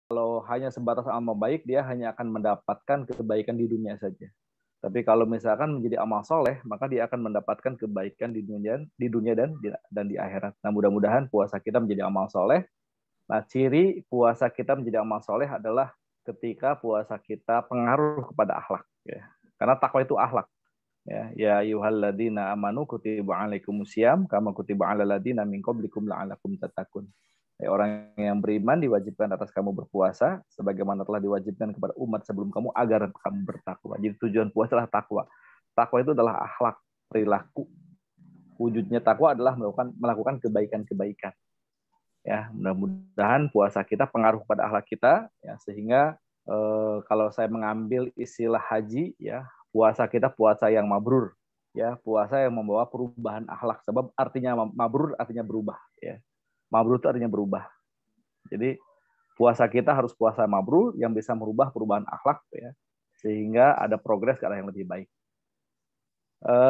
kalau hanya sebatas amal baik, dia hanya akan mendapatkan kebaikan di dunia saja. Tapi kalau misalkan menjadi amal soleh, maka dia akan mendapatkan kebaikan di dunia dan di akhirat. Nah, mudah-mudahan puasa kita menjadi amal soleh. Nah, ciri puasa kita menjadi amal soleh adalah ketika puasa kita pengaruh kepada akhlak. Ya. Karena takwa itu akhlak. Ya ayyuhalladzina amanu kutiba alaikumusiyam kama kutiba alal ladzina min qablikum la'allakum tattaqun. Orang yang beriman diwajibkan atas kamu berpuasa sebagaimana telah diwajibkan kepada umat sebelum kamu agar kamu bertakwa. Jadi tujuan puasa adalah takwa. Takwa itu adalah akhlak, perilaku. Wujudnya takwa adalah melakukan kebaikan-kebaikan. Ya, mudah-mudahan puasa kita pengaruh pada akhlak kita, ya, sehingga kalau saya mengambil istilah haji, ya, puasa kita puasa yang mabrur, ya, puasa yang membawa perubahan akhlak. Sebab artinya mabrur artinya berubah, ya. Mabrur itu artinya berubah. Jadi puasa kita harus puasa mabrur yang bisa merubah perubahan akhlak, ya, sehingga ada progres ke arah yang lebih baik.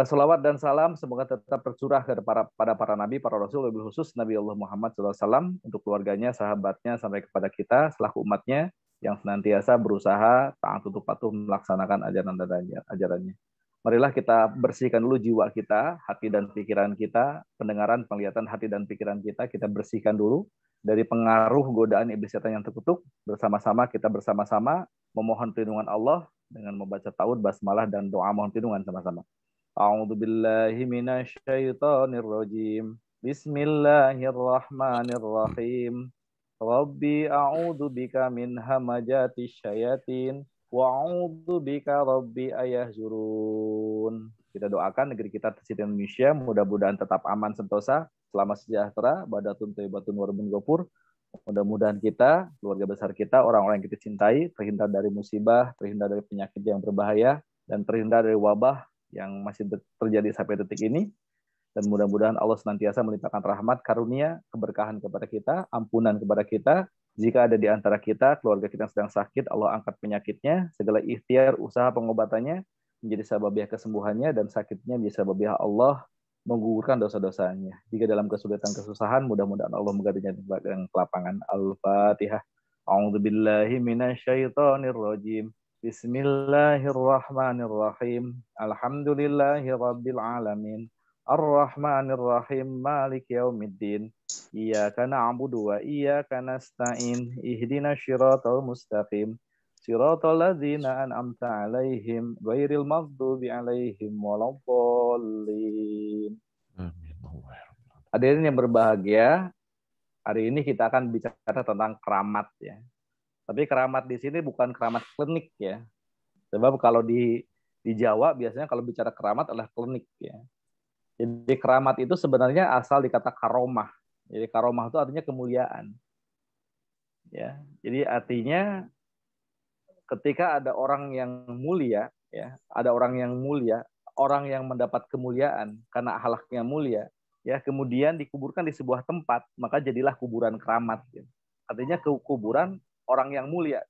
Selawat dan salam semoga tetap tercurah pada para nabi, para rasul, lebih khusus Nabi Allah Muhammad SAW, untuk keluarganya, sahabatnya, sampai kepada kita selaku umatnya yang senantiasa berusaha taat untuk patuh melaksanakan ajarannya. Marilah kita bersihkan dulu jiwa kita, hati dan pikiran kita, pendengaran, penglihatan hati dan pikiran kita bersihkan dulu dari pengaruh godaan iblis setan yang terkutuk. Kita bersama-sama memohon perlindungan Allah dengan membaca taud, basmalah, dan doa mohon perlindungan sama-sama. A'udzu billahi minasyaitonir rajim. Bismillahirrahmanirrahim. Rabbi a'udzu bika min hamajatis syayatin wa a'udzu bika rabbi ayahzurun. Kita doakan negeri kita tercinta Indonesia mudah-mudahan tetap aman sentosa, selamat sejahtera, badatun thayyibatun warbun ghafur. Mudah-mudahan kita, keluarga besar kita, orang-orang yang kita cintai, terhindar dari musibah, terhindar dari penyakit yang berbahaya, dan terhindar dari wabah yang masih terjadi sampai detik ini. Dan mudah-mudahan Allah senantiasa melimpahkan rahmat, karunia, keberkahan kepada kita, ampunan kepada kita. Jika ada di antara kita, keluarga kita yang sedang sakit, Allah angkat penyakitnya, segala ikhtiar, usaha pengobatannya, menjadi sababiah kesembuhannya, dan sakitnya menjadi sababiah Allah menggugurkan dosa-dosanya. Jika dalam kesulitan kesusahan, mudah-mudahan Allah menggantinya dengan kelapangan. Al-Fatihah. A'udzu billahi minasyaitonir rajim. Bismillahirrahmanirrahim. Alhamdulillahirabbil alamin. Ar-Rahmanir-Rahim. Maliki yaumiddin. Iyyaka na'budu wa iyyaka nasta'in. Ihdinas siratal mustaqim. Siratal ladzina an'amta 'alaihim ghairil maghdubi 'alaihim waladdallin. Hadirin yang berbahagia, hari ini kita akan bicara tentang keramat, ya. Tapi keramat di sini bukan keramat klinik, ya. Sebab kalau di Jawa biasanya kalau bicara keramat adalah klinik, ya. Jadi keramat itu sebenarnya asal di kata karomah. Jadi karomah itu artinya kemuliaan. Ya, jadi artinya ketika ada orang yang mulia, ya, ada orang yang mulia, orang yang mendapat kemuliaan karena akhlaknya mulia, ya, kemudian dikuburkan di sebuah tempat, maka jadilah kuburan keramat. Ya. Artinya kuburan orang yang mulia.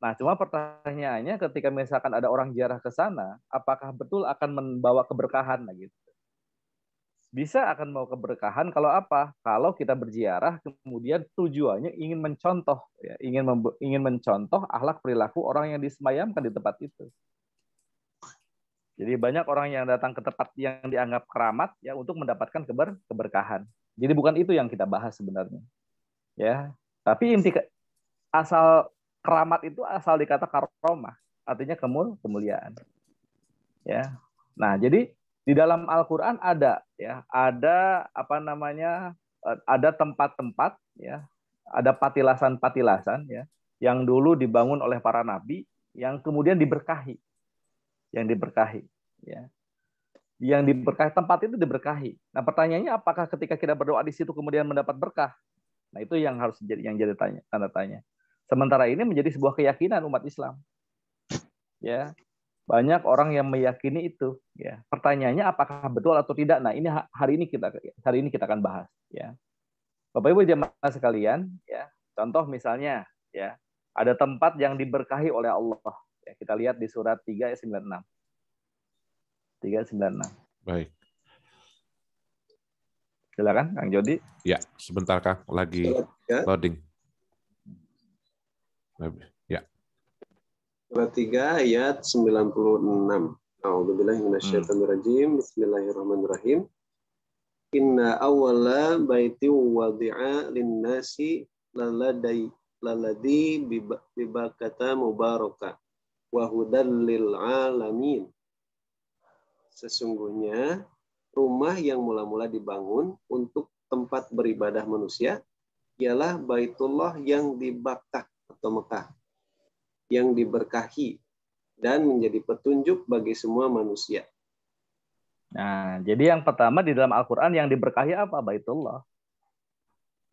Nah, cuma pertanyaannya ketika misalkan ada orang ziarah ke sana, apakah betul akan membawa keberkahan? Nah, gitu. Bisa akan membawa keberkahan kalau apa? Kalau kita berziarah, kemudian tujuannya ingin mencontoh, ya, ingin mencontoh akhlak perilaku orang yang disemayamkan di tempat itu. Jadi banyak orang yang datang ke tempat yang dianggap keramat, ya, untuk mendapatkan keberkahan. Jadi bukan itu yang kita bahas sebenarnya, ya. Tapi asal keramat itu asal dikata karomah, artinya kemuliaan. Ya. Nah, jadi di dalam Al-Qur'an ada, ya, ada ada tempat-tempat, ya, ada patilasan-patilasan, ya, yang dulu dibangun oleh para nabi yang kemudian diberkahi. Yang diberkahi, ya. Yang diberkahi, tempat itu diberkahi. Nah, pertanyaannya apakah ketika kita berdoa di situ kemudian mendapat berkah? Nah, itu yang harus jadi tanda tanya. Sementara ini menjadi sebuah keyakinan umat Islam. Ya, banyak orang yang meyakini itu. Ya, pertanyaannya apakah betul atau tidak? Nah, ini hari ini kita akan bahas. Ya, Bapak Ibu jemaah sekalian. Ya, contoh misalnya, ya, ada tempat yang diberkahi oleh Allah. Ya, kita lihat di surat 3 ayat 96. 3:96. Baik. Silakan, Kang Jody. Ya, sebentar Kang, lagi loading. Ya. Surat 3 ayat 96. A'udzubillahi minasyaitonirrajim. Bismillahirrahmanirrahim. Inna awwala baiti wadi'a lin-nasi lalladzi bibakata mubaraka wa hudan lil alamin. Sesungguhnya rumah yang mula-mula dibangun untuk tempat beribadah manusia ialah Baitullah yang di Bakkah atau Mekah, yang diberkahi dan menjadi petunjuk bagi semua manusia. Nah, jadi yang pertama di dalam Al-Quran yang diberkahi apa? Baitullah.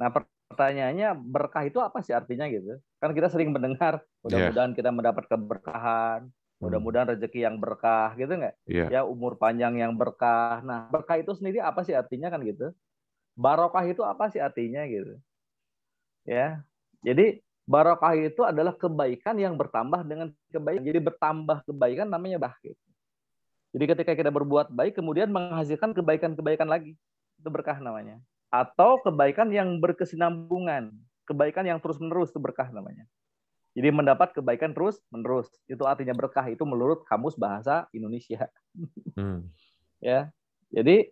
Nah, pertanyaannya berkah itu apa sih artinya gitu? Kan kita sering mendengar, mudah-mudahan kita mendapat keberkahan, mudah-mudahan rezeki yang berkah, gitu nggak? Ya, umur panjang yang berkah. Nah, berkah itu sendiri apa sih artinya kan gitu? Barokah itu apa sih artinya gitu? Ya, jadi barokah itu adalah kebaikan yang bertambah dengan kebaikan. Jadi bertambah kebaikan namanya baik. Jadi ketika kita berbuat baik, kemudian menghasilkan kebaikan-kebaikan lagi. Itu berkah namanya. Atau kebaikan yang berkesinambungan. Kebaikan yang terus-menerus, itu berkah namanya. Jadi mendapat kebaikan terus-menerus. Itu artinya berkah. Itu menurut Kamus Bahasa Indonesia. Ya, jadi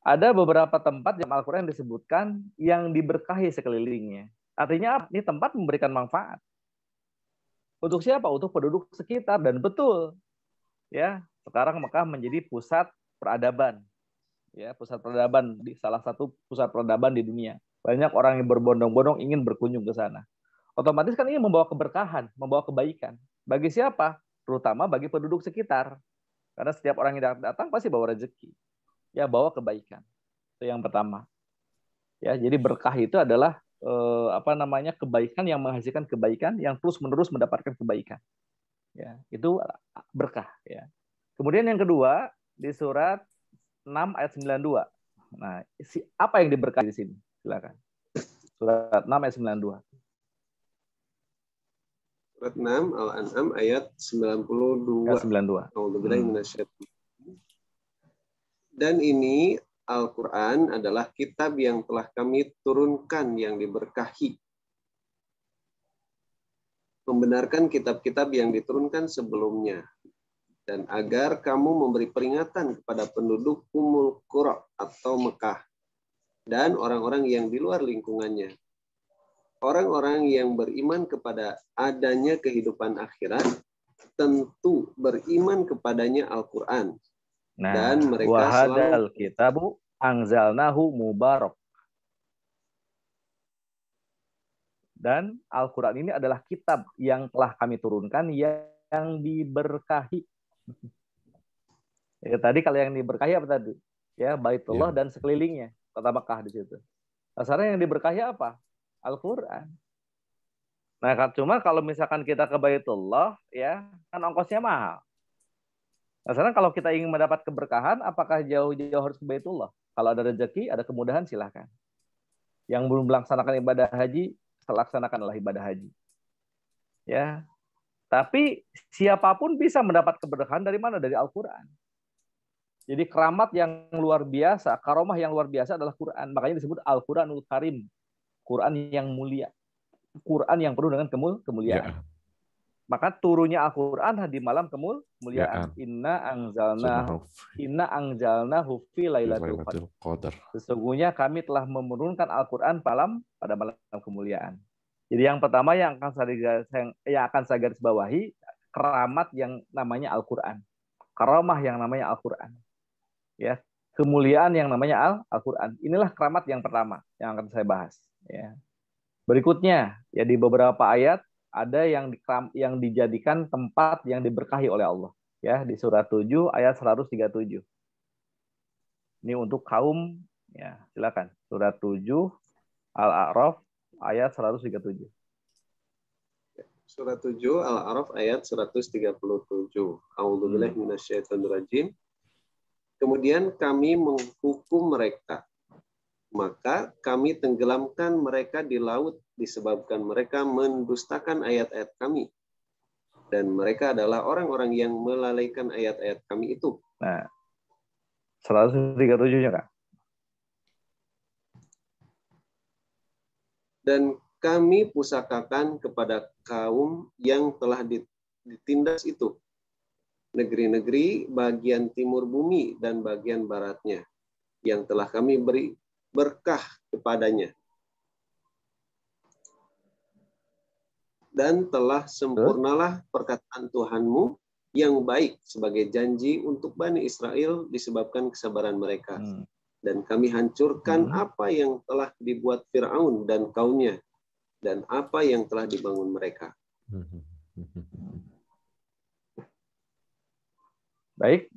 ada beberapa tempat yang Al-Quran disebutkan yang diberkahi sekelilingnya. Artinya ini tempat memberikan manfaat. Untuk siapa? Untuk penduduk sekitar. Dan betul. Ya, sekarang Mekah menjadi pusat peradaban, ya, pusat peradaban di salah satu pusat peradaban di dunia. Banyak orang yang berbondong-bondong ingin berkunjung ke sana. Otomatis kan ini membawa keberkahan, membawa kebaikan. Bagi siapa? Terutama bagi penduduk sekitar. Karena setiap orang yang datang pasti bawa rezeki, ya, bawa kebaikan. Itu yang pertama. Ya, jadi berkah itu adalah kebaikan yang menghasilkan kebaikan yang terus-menerus mendapatkan kebaikan. Ya, itu berkah, ya. Kemudian yang kedua di surat 6 ayat 92. Nah, apa yang diberkahi di sini? Silakan. Surat 6 ayat 92. Surat 6 Al-An'am ayat 92. Ayat 92. Dan ini Al-Quran adalah kitab yang telah kami turunkan yang diberkahi. Membenarkan kitab-kitab yang diturunkan sebelumnya. Dan agar kamu memberi peringatan kepada penduduk Ummul Qura atau Mekah dan orang-orang yang di luar lingkungannya. Orang-orang yang beriman kepada adanya kehidupan akhirat tentu beriman kepadanya Al-Quran. Nah, dan mereka wahadal kitabu anzalnahu mubarak. Dan Al-Quran ini adalah kitab yang telah kami turunkan yang diberkahi. Ya, tadi kalau yang diberkahi apa tadi? Ya, Baitullah dan sekelilingnya, kota Mekah di situ. Asalnya yang diberkahi apa? Al-Quran. Nah, cuma kalau misalkan kita ke Baitullah, ya, kan ongkosnya mahal. Nah, sekarang kalau kita ingin mendapat keberkahan, apakah jauh-jauh harus ke Baitullah? Kalau ada rezeki, ada kemudahan, silahkan. Yang belum melaksanakan ibadah haji, laksanakanlah ibadah haji. Ya, tapi siapapun bisa mendapat keberkahan dari mana? Dari Al-Quran. Jadi keramat yang luar biasa, karomah yang luar biasa adalah Quran. Makanya disebut Al-Quranul Karim. Quran yang mulia. Quran yang penuh dengan kemuliaan. Maka turunnya Al-Quran di malam kemuliaan. Inna anzalnahu fi lailatul qadar. Sesungguhnya kami telah menurunkan Al-Quran pada malam kemuliaan. Jadi yang pertama yang akan saya garis bawahi, keramat yang namanya Al-Quran. Karamah yang namanya Al-Quran. Ya, kemuliaan yang namanya Al-Quran. Inilah keramat yang pertama yang akan saya bahas. Ya. Berikutnya, ya di beberapa ayat ada yang dijadikan tempat yang diberkahi oleh Allah. Ya, di surat 7 ayat 137. Ini untuk kaum, ya silakan. Surat 7 Al-A'raf ayat 137. Surat 7 Al-A'raf ayat 137. A'udzubillahi minasyaitonirrajim. Kemudian kami menghukum mereka. Maka kami tenggelamkan mereka di laut disebabkan mereka mendustakan ayat-ayat kami. Dan mereka adalah orang-orang yang melalaikan ayat-ayat kami itu. Nah, 137-nya, Kak. Dan kami pusakakan kepada kaum yang telah ditindas itu, negeri-negeri bagian timur bumi dan bagian baratnya, yang telah kami beri berkah kepadanya. Dan telah sempurnalah perkataan Tuhanmu yang baik sebagai janji untuk Bani Israel disebabkan kesabaran mereka. Dan kami hancurkan apa yang telah dibuat Fir'aun dan kaumnya, dan apa yang telah dibangun mereka. Baik,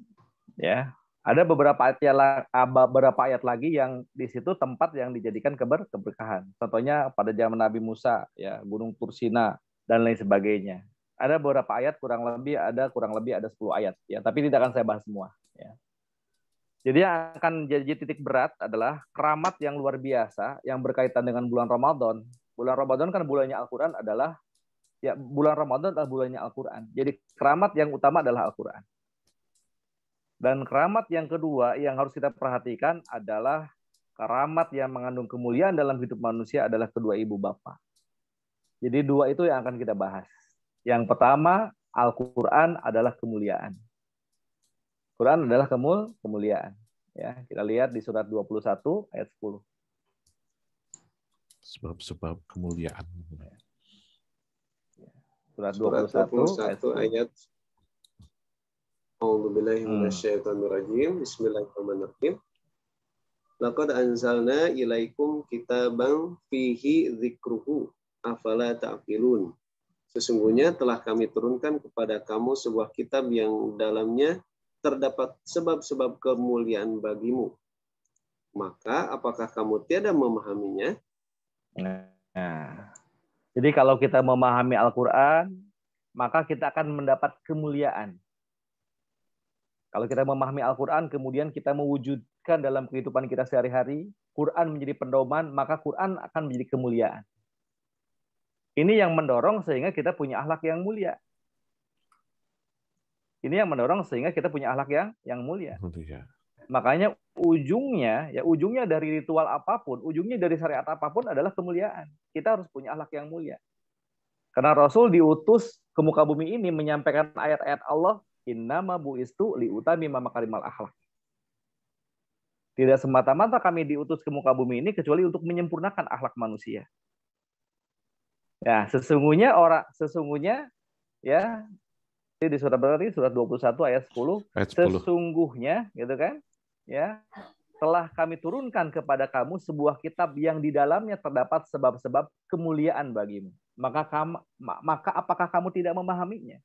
ya. Ada beberapa ayat lagi yang di situ tempat yang dijadikan keberkahan. Contohnya pada zaman Nabi Musa, ya, Gunung Tursina dan lain sebagainya. Ada beberapa ayat kurang lebih ada 10 ayat, ya. Tapi tidak akan saya bahas semua, ya. Jadi yang akan jadi titik berat adalah keramat yang luar biasa yang berkaitan dengan bulan Ramadan. Bulan Ramadan kan bulannya Al-Quran adalah, ya, bulan Ramadan adalah bulannya Al-Quran. Jadi keramat yang utama adalah Al-Quran. Dan keramat yang kedua yang harus kita perhatikan adalah keramat yang mengandung kemuliaan dalam hidup manusia adalah kedua ibu bapa. Jadi dua itu yang akan kita bahas. Yang pertama, Al-Quran adalah kemuliaan. Quran adalah kemuliaan. Ya, kita lihat di surat 21 ayat 10. Sebab-sebab kemuliaan. Surat 21 ayat 10. A'udzubillahi minasyaitonirrajim. Bismillahirrahmanirrahim. Laqad anzalna ilaikum kitaban fihi dzikruhu afala ta'qilun. Sesungguhnya telah kami turunkan kepada kamu sebuah kitab yang dalamnya terdapat sebab-sebab kemuliaan bagimu. Maka apakah kamu tiada memahaminya? Nah, jadi kalau kita memahami Al-Quran, maka kita akan mendapat kemuliaan. Kalau kita memahami Al-Quran, kemudian kita mewujudkan dalam kehidupan kita sehari-hari, Quran menjadi pedoman, maka Quran akan menjadi kemuliaan. Ini yang mendorong sehingga kita punya akhlak yang mulia. Ini yang mendorong sehingga kita punya akhlak yang mulia. Makanya ujungnya dari ritual apapun, ujungnya dari syariat apapun adalah kemuliaan. Kita harus punya akhlak yang mulia. Karena Rasul diutus ke muka bumi ini menyampaikan ayat-ayat Allah, innama bu'istu liutamima makarimal akhlak. Tidak semata-mata kami diutus ke muka bumi ini kecuali untuk menyempurnakan akhlak manusia. Ya, sesungguhnya ya, di surat berarti surat 21 ayat 10, sesungguhnya gitu kan, ya, telah kami turunkan kepada kamu sebuah kitab yang di dalamnya terdapat sebab-sebab kemuliaan bagimu. Maka apakah kamu tidak memahaminya?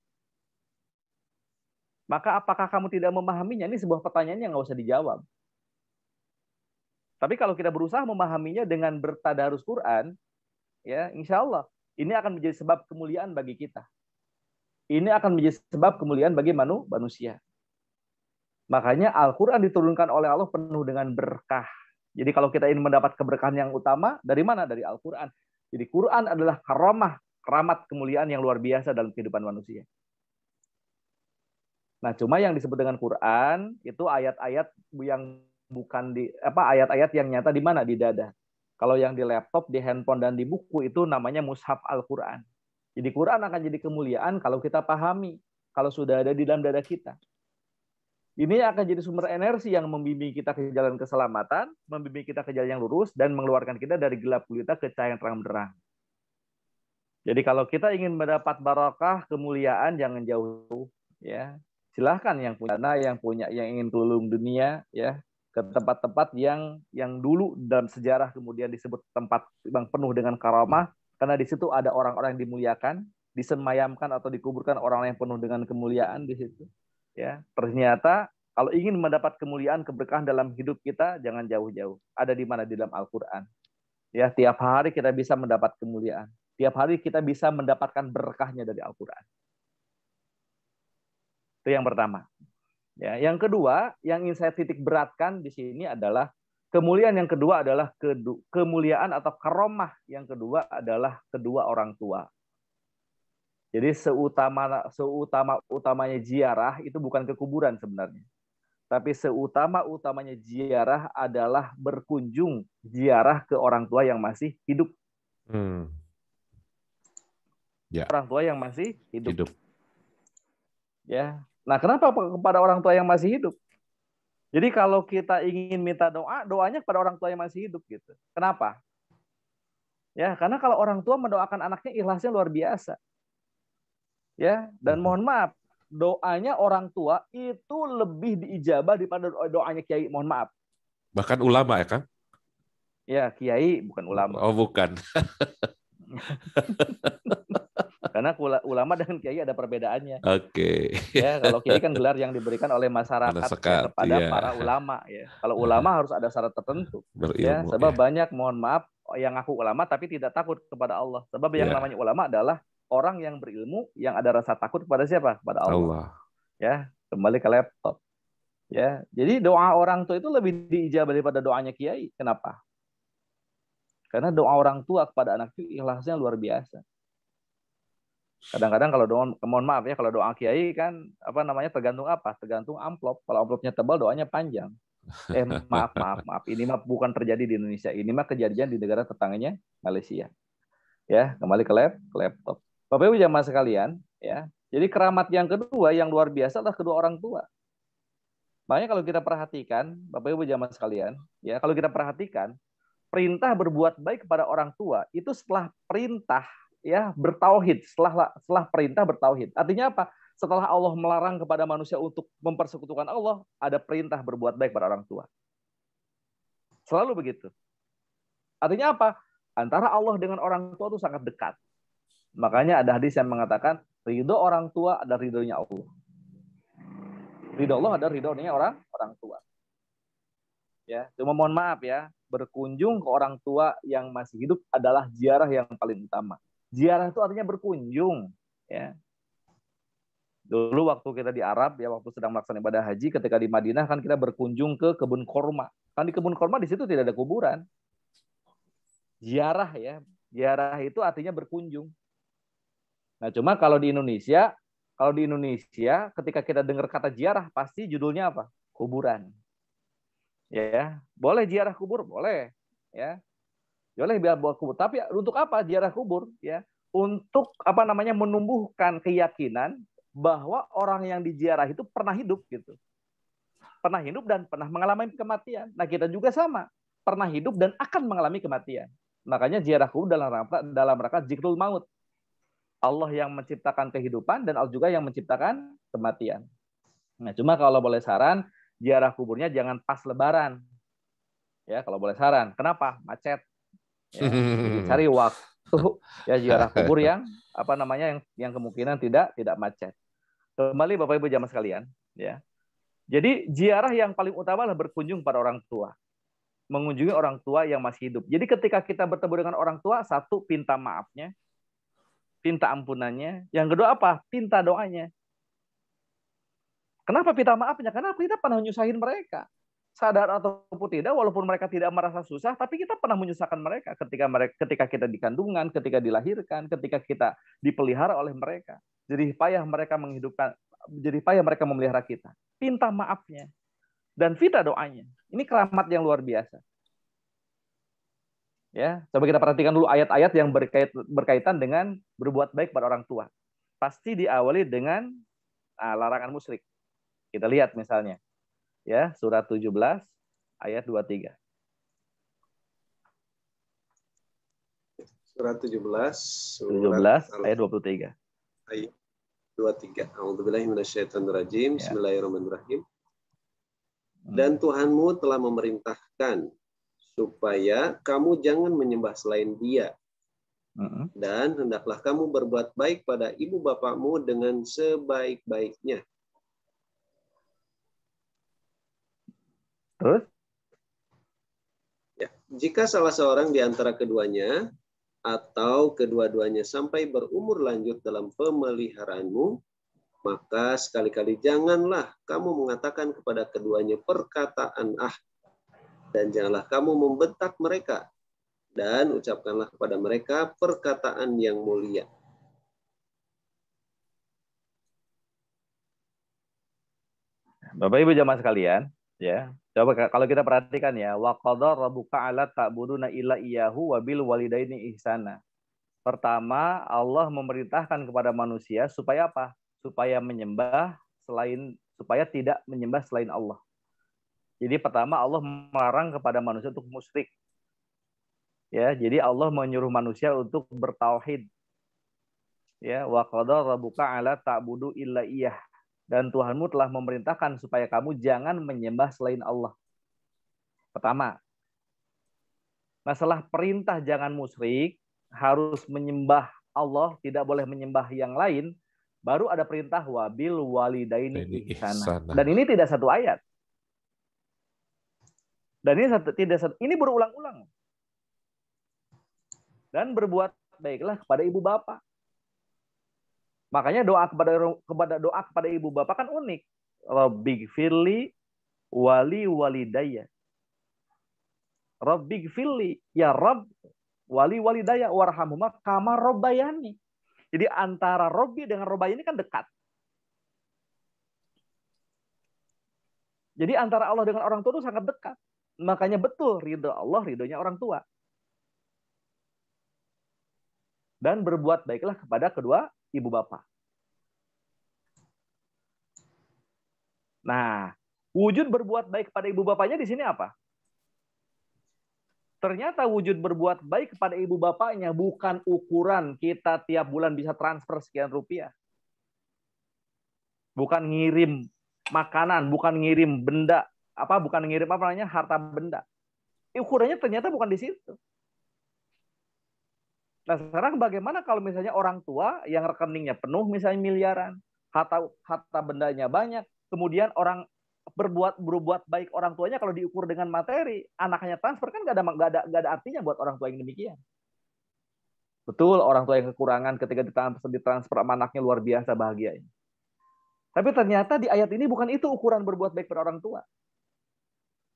Maka apakah kamu tidak memahaminya? Ini sebuah pertanyaan yang nggak usah dijawab. Tapi kalau kita berusaha memahaminya dengan bertadarus Quran, ya, insya Allah ini akan menjadi sebab kemuliaan bagi kita. Ini akan menjadi sebab kemuliaan bagi manusia. Makanya Al-Quran diturunkan oleh Allah penuh dengan berkah. Jadi kalau kita ingin mendapat keberkahan yang utama, dari mana? Dari Al-Quran. Jadi Quran adalah keramat kemuliaan yang luar biasa dalam kehidupan manusia. Nah, cuma yang disebut dengan Quran itu ayat-ayat yang bukan ayat-ayat yang nyata di mana? Di dada. Kalau yang di laptop, di handphone, dan di buku itu namanya mushaf Al-Quran. Jadi Quran akan jadi kemuliaan kalau kita pahami, kalau sudah ada di dalam dada kita. Ini akan jadi sumber energi yang membimbing kita ke jalan keselamatan, membimbing kita ke jalan yang lurus, dan mengeluarkan kita dari gelap gulita ke cahaya yang terang benderang. Jadi kalau kita ingin mendapat barakah, kemuliaan, jangan jauh, ya. Silahkan yang ingin keliling dunia, ya, ke tempat-tempat yang dulu dalam sejarah kemudian disebut tempat yang penuh dengan karamah, karena di situ ada orang-orang yang dimuliakan, disemayamkan atau dikuburkan orang yang penuh dengan kemuliaan di situ. Ya, ternyata kalau ingin mendapat kemuliaan, keberkahan dalam hidup kita, jangan jauh-jauh. Ada di mana? Di dalam Al-Quran. Ya, tiap hari kita bisa mendapat kemuliaan. Tiap hari kita bisa mendapatkan berkahnya dari Al-Quran. Itu yang pertama. Ya, yang kedua, yang ingin saya titik beratkan di sini adalah kemuliaan yang kedua adalah kemuliaan atau karomah yang kedua adalah kedua orang tua. Jadi seutama-utamanya ziarah itu bukan ke kuburan sebenarnya. Tapi seutama-utamanya ziarah adalah berkunjung ziarah ke orang tua yang masih hidup. Ya. Orang tua yang masih hidup. Hidup. Ya. Nah, kenapa kepada orang tua yang masih hidup? Jadi kalau kita ingin minta doa, doanya kepada orang tua yang masih hidup gitu. Kenapa? Ya, karena kalau orang tua mendoakan anaknya ikhlasnya luar biasa. Ya, dan mohon maaf, doanya orang tua itu lebih diijabah daripada doanya kiai, mohon maaf. Bahkan ulama ya, Kang? Ya, kiai bukan ulama. Oh, bukan. Karena ulama dan kiai ada perbedaannya. Oke. Ya, kalau kiai kan gelar yang diberikan oleh masyarakat ya, kepada ya. para ulama ya. Kalau ulama harus ada syarat tertentu. Berilmu, ya, sebab ya. banyak mohon maaf yang ngaku ulama tapi tidak takut kepada Allah. Sebab yang namanya ulama adalah orang yang berilmu yang ada rasa takut kepada siapa? Kepada Allah. Ya, kembali ke laptop. Ya, jadi doa orang tua itu lebih diijabah daripada doanya kiai. Kenapa? Karena doa orang tua kepada anak itu ikhlasnya luar biasa. Kadang-kadang kalau doa, mohon maaf ya, kalau doa kiai kan apa namanya tergantung apa? Tergantung amplop. Kalau amplopnya tebal, doanya panjang. Maaf. Ini mah bukan terjadi di Indonesia. Ini mah kejadian di negara tetangganya Malaysia. Ya, kembali ke laptop. Bapak Ibu jamaah sekalian, ya. Jadi keramat yang kedua yang luar biasa adalah kedua orang tua. Makanya kalau kita perhatikan, Bapak Ibu jamaah sekalian, ya, kalau kita perhatikan, perintah berbuat baik kepada orang tua itu setelah perintah ya bertauhid, setelah perintah bertauhid. Artinya apa? Setelah Allah melarang kepada manusia untuk mempersekutukan Allah, ada perintah berbuat baik pada orang tua. Selalu begitu. Artinya apa? Antara Allah dengan orang tua itu sangat dekat. Makanya ada hadis yang mengatakan ridho orang tua ada ridhonya Allah. Ridho Allah ada ridhonya orang tua. Ya, cuma mohon maaf ya, berkunjung ke orang tua yang masih hidup adalah ziarah yang paling utama. Ziarah itu artinya berkunjung, ya. Dulu waktu kita di Arab ya, waktu sedang melaksanakan ibadah haji, ketika di Madinah kan kita berkunjung ke kebun korma. Kan di kebun korma di situ tidak ada kuburan. Ziarah ya, ziarah itu artinya berkunjung. Nah, cuma kalau di Indonesia ketika kita dengar kata ziarah pasti judulnya apa? Kuburan. Ya, boleh ziarah kubur, boleh, ya. Boleh biar buat kubur, tapi untuk apa ziarah kubur? Ya, untuk apa namanya menumbuhkan keyakinan bahwa orang yang diziarah itu pernah hidup gitu, pernah hidup dan pernah mengalami kematian. Nah kita juga sama, pernah hidup dan akan mengalami kematian. Makanya ziarah kubur dalam rangka zikrul maut. Allah yang menciptakan kehidupan dan Allah juga yang menciptakan kematian. Nah cuma kalau boleh saran, ziarah kuburnya jangan pas Lebaran. Ya kalau boleh saran, kenapa? Macet. Ya, jadi cari waktu ya ziarah kubur yang apa namanya yang kemungkinan tidak macet. Kembali Bapak Ibu jamaah sekalian, ya. Jadi ziarah yang paling utama adalah berkunjung pada orang tua, mengunjungi orang tua yang masih hidup. Jadi ketika kita bertemu dengan orang tua, satu pinta maafnya, pinta ampunannya, yang kedua apa? Pinta doanya. Kenapa pinta maafnya? Karena kita pernah menyusahin mereka. Sadar ataupun tidak, walaupun mereka tidak merasa susah, tapi kita pernah menyusahkan mereka ketika kita di kandungan, ketika dilahirkan, ketika kita dipelihara oleh mereka. Jadi payah mereka memelihara kita. Pinta maafnya dan pinta doanya. Ini keramat yang luar biasa. Ya, coba kita perhatikan dulu ayat-ayat yang berkaitan dengan berbuat baik pada orang tua. Pasti diawali dengan larangan musyrik. Kita lihat misalnya. Ya, surat 17 ayat 23. Surat 17 ayat 23. Ayat 23. A'udzubillahi minasyaitonirrajim. Bismillahirrahmanirrahim. Dan Tuhanmu telah memerintahkan supaya kamu jangan menyembah selain Dia. Dan hendaklah kamu berbuat baik pada ibu bapakmu dengan sebaik-baiknya. Terus? Ya, jika salah seorang di antara keduanya atau kedua-duanya sampai berumur lanjut dalam pemeliharaanmu, maka sekali-kali janganlah kamu mengatakan kepada keduanya perkataan dan janganlah kamu membentak mereka, dan ucapkanlah kepada mereka perkataan yang mulia. Bapak Ibu jamaah sekalian, ya. Coba kalau kita perhatikan ya, wa qadara rabbuka alla ta'buduna illa iyyahu wa bil walidaini ihsana. Pertama, Allah memerintahkan kepada manusia supaya apa? Supaya tidak menyembah selain Allah. Jadi pertama Allah melarang kepada manusia untuk musyrik. Ya, jadi Allah menyuruh manusia untuk bertauhid. Ya, wa qadara rabbuka alla ta'budu illa iyyah. Dan Tuhanmu telah memerintahkan supaya kamu jangan menyembah selain Allah. Pertama. Masalah perintah jangan musyrik, harus menyembah Allah, tidak boleh menyembah yang lain, baru ada perintah wabil walidaini ihsana. Dan ini tidak satu ayat. Dan ini berulang-ulang. Dan berbuat baiklah kepada ibu bapak. Makanya doa kepada ibu bapak kan unik. Rabbighfirli wali walidayya. Rabbighfirli, ya Rabb, wali walidayya warhamhuma kama rabbayani. Jadi antara Robbi dengan Robbayani kan dekat. Jadi antara Allah dengan orang tua itu sangat dekat. Makanya betul ridho Allah, ridhonya orang tua. Dan berbuat baiklah kepada kedua ibu bapak. Nah, wujud berbuat baik kepada ibu bapaknya di sini apa? Ternyata wujud berbuat baik kepada ibu bapaknya bukan ukuran kita tiap bulan bisa transfer sekian rupiah. Bukan ngirim makanan, bukan ngirim benda, bukan ngirim harta benda. Ukurannya ternyata bukan di situ. Nah, sekarang bagaimana kalau misalnya orang tua yang rekeningnya penuh misalnya miliaran, harta bendanya banyak, kemudian orang berbuat baik orang tuanya kalau diukur dengan materi, anaknya transfer kan nggak ada artinya buat orang tua yang demikian. Betul, orang tua yang kekurangan ketika ditransfer sama anaknya luar biasa bahagianya. Tapi ternyata di ayat ini bukan itu ukuran berbuat baik pada orang tua.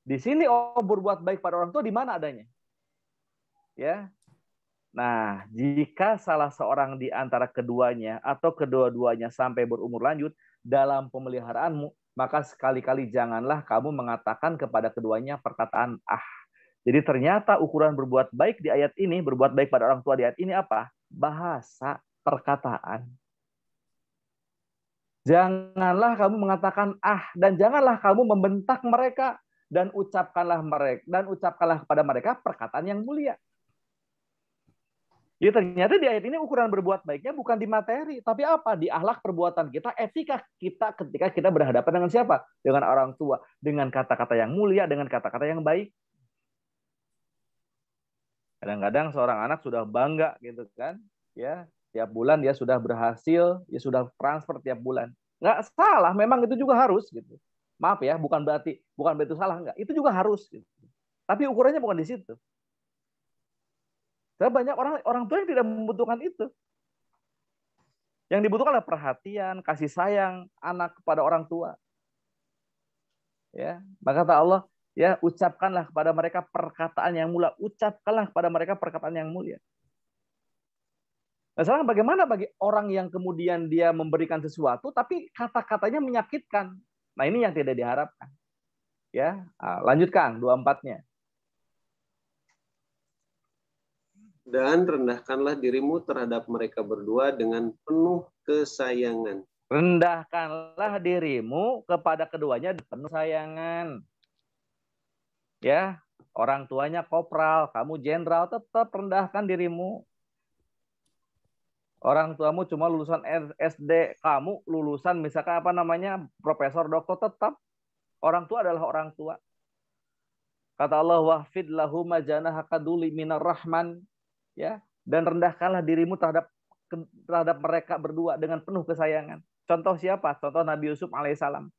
Di sini berbuat baik pada orang tua di mana adanya? Ya. Nah, jika salah seorang di antara keduanya atau kedua-duanya sampai berumur lanjut dalam pemeliharaanmu, maka sekali-kali janganlah kamu mengatakan kepada keduanya perkataan ah. Jadi ternyata ukuran berbuat baik di ayat ini, berbuat baik pada orang tua di ayat ini apa? Bahasa, perkataan. Janganlah kamu mengatakan ah, dan janganlah kamu membentak mereka, dan ucapkanlah kepada mereka perkataan yang mulia. Jadi ternyata di ayat ini ukuran berbuat baiknya bukan di materi, tapi apa? Di akhlak perbuatan kita, etika kita ketika kita berhadapan dengan siapa? Dengan orang tua, dengan kata-kata yang mulia, dengan kata-kata yang baik. Kadang-kadang seorang anak sudah bangga gitu kan, ya tiap bulan dia sudah berhasil, dia sudah transfer tiap bulan. Nggak salah, memang itu juga harus gitu. Maaf ya, bukan berarti salah, enggak. Itu juga harus gitu. Tapi ukurannya bukan di situ. Banyak orang tua yang tidak membutuhkan itu. Yang dibutuhkan adalah perhatian, kasih sayang anak kepada orang tua. Ya, maka kata Allah, ya ucapkanlah kepada mereka perkataan yang mulia. Ucapkanlah kepada mereka perkataan yang mulia. Nah, sekarang bagaimana bagi orang yang kemudian dia memberikan sesuatu, tapi kata-katanya menyakitkan? Nah, ini yang tidak diharapkan. Ya, lanjutkan 24-nya. Dan rendahkanlah dirimu terhadap mereka berdua dengan penuh kesayangan. Rendahkanlah dirimu kepada keduanya dengan penuh sayangan. Ya, orang tuanya kopral, kamu jenderal, tetap rendahkan dirimu. Orang tuamu cuma lulusan SD, kamu lulusan misalkan profesor, doktor, tetap orang tua adalah orang tua. Kata Allah, wahfid lahum janaha kaduli minar rahman. Ya, dan rendahkanlah dirimu terhadap mereka berdua dengan penuh kesayangan. Contoh siapa? Contoh Nabi Yusuf alaihissalam.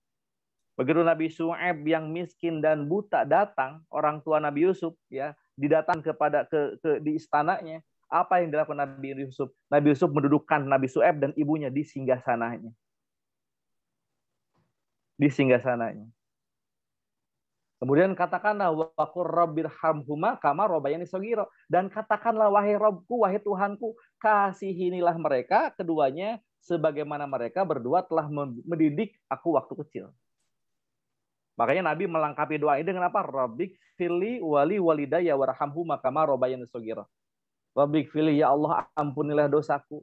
Begitu Nabi Syu'aib yang miskin dan buta datang, orang tua Nabi Yusuf ya didatang di istananya. Apa yang dilakukan Nabi Yusuf? Nabi Yusuf mendudukkan Nabi Syu'aib dan ibunya di singgasananya. Di singgasananya. Kemudian katakanlah waqur rabbirhamhuma kama rabbayani shaghira, dan katakanlah wahai Rabbku, wahai Tuhanku, kasihinilah mereka keduanya sebagaimana mereka berdua telah mendidik aku waktu kecil. Makanya Nabi melengkapi doa ini dengan apa? Rabbik firli wali walidayya warhamhuma kama rabbayani shaghira. Rabbighfirli, ya Allah ampunilah dosaku.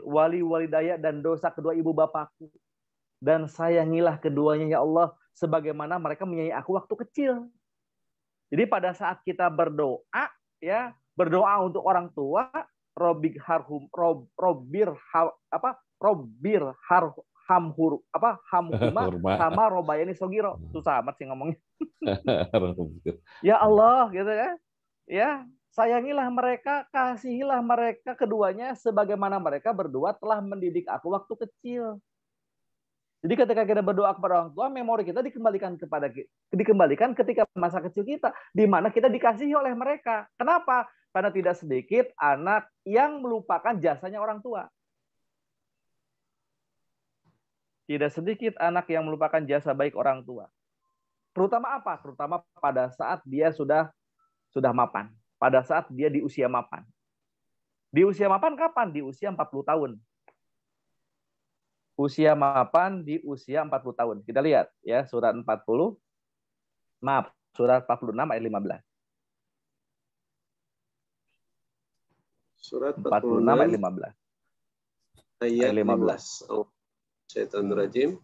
Wali walidaya, dan dosa kedua ibu bapakku. Dan sayangilah keduanya ya Allah sebagaimana mereka menyayangi aku waktu kecil. Jadi pada saat kita berdoa, ya berdoa untuk orang tua, Robbir harhum, Robbir hamhur hamhuma Hormat. kama robayani sogiro. Susah amat sih ngomongnya. Ya Allah, gitu kan? Ya, sayangilah mereka, kasihilah mereka keduanya sebagaimana mereka berdua telah mendidik aku waktu kecil. Jadi ketika kita berdoa kepada orang tua, memori kita dikembalikan ketika masa kecil kita, di mana kita dikasihi oleh mereka. Kenapa? Karena tidak sedikit anak yang melupakan jasanya orang tua. Tidak sedikit anak yang melupakan jasa baik orang tua. Terutama apa? Terutama pada saat dia sudah mapan. Pada saat dia di usia mapan. Di usia mapan kapan? Di usia 40 tahun. Usia mapan di usia 40 tahun. Kita lihat ya, surat 46 ayat 15. Surat 46 ayat 15. Ayat 15. Oh, Syaitanirrajim.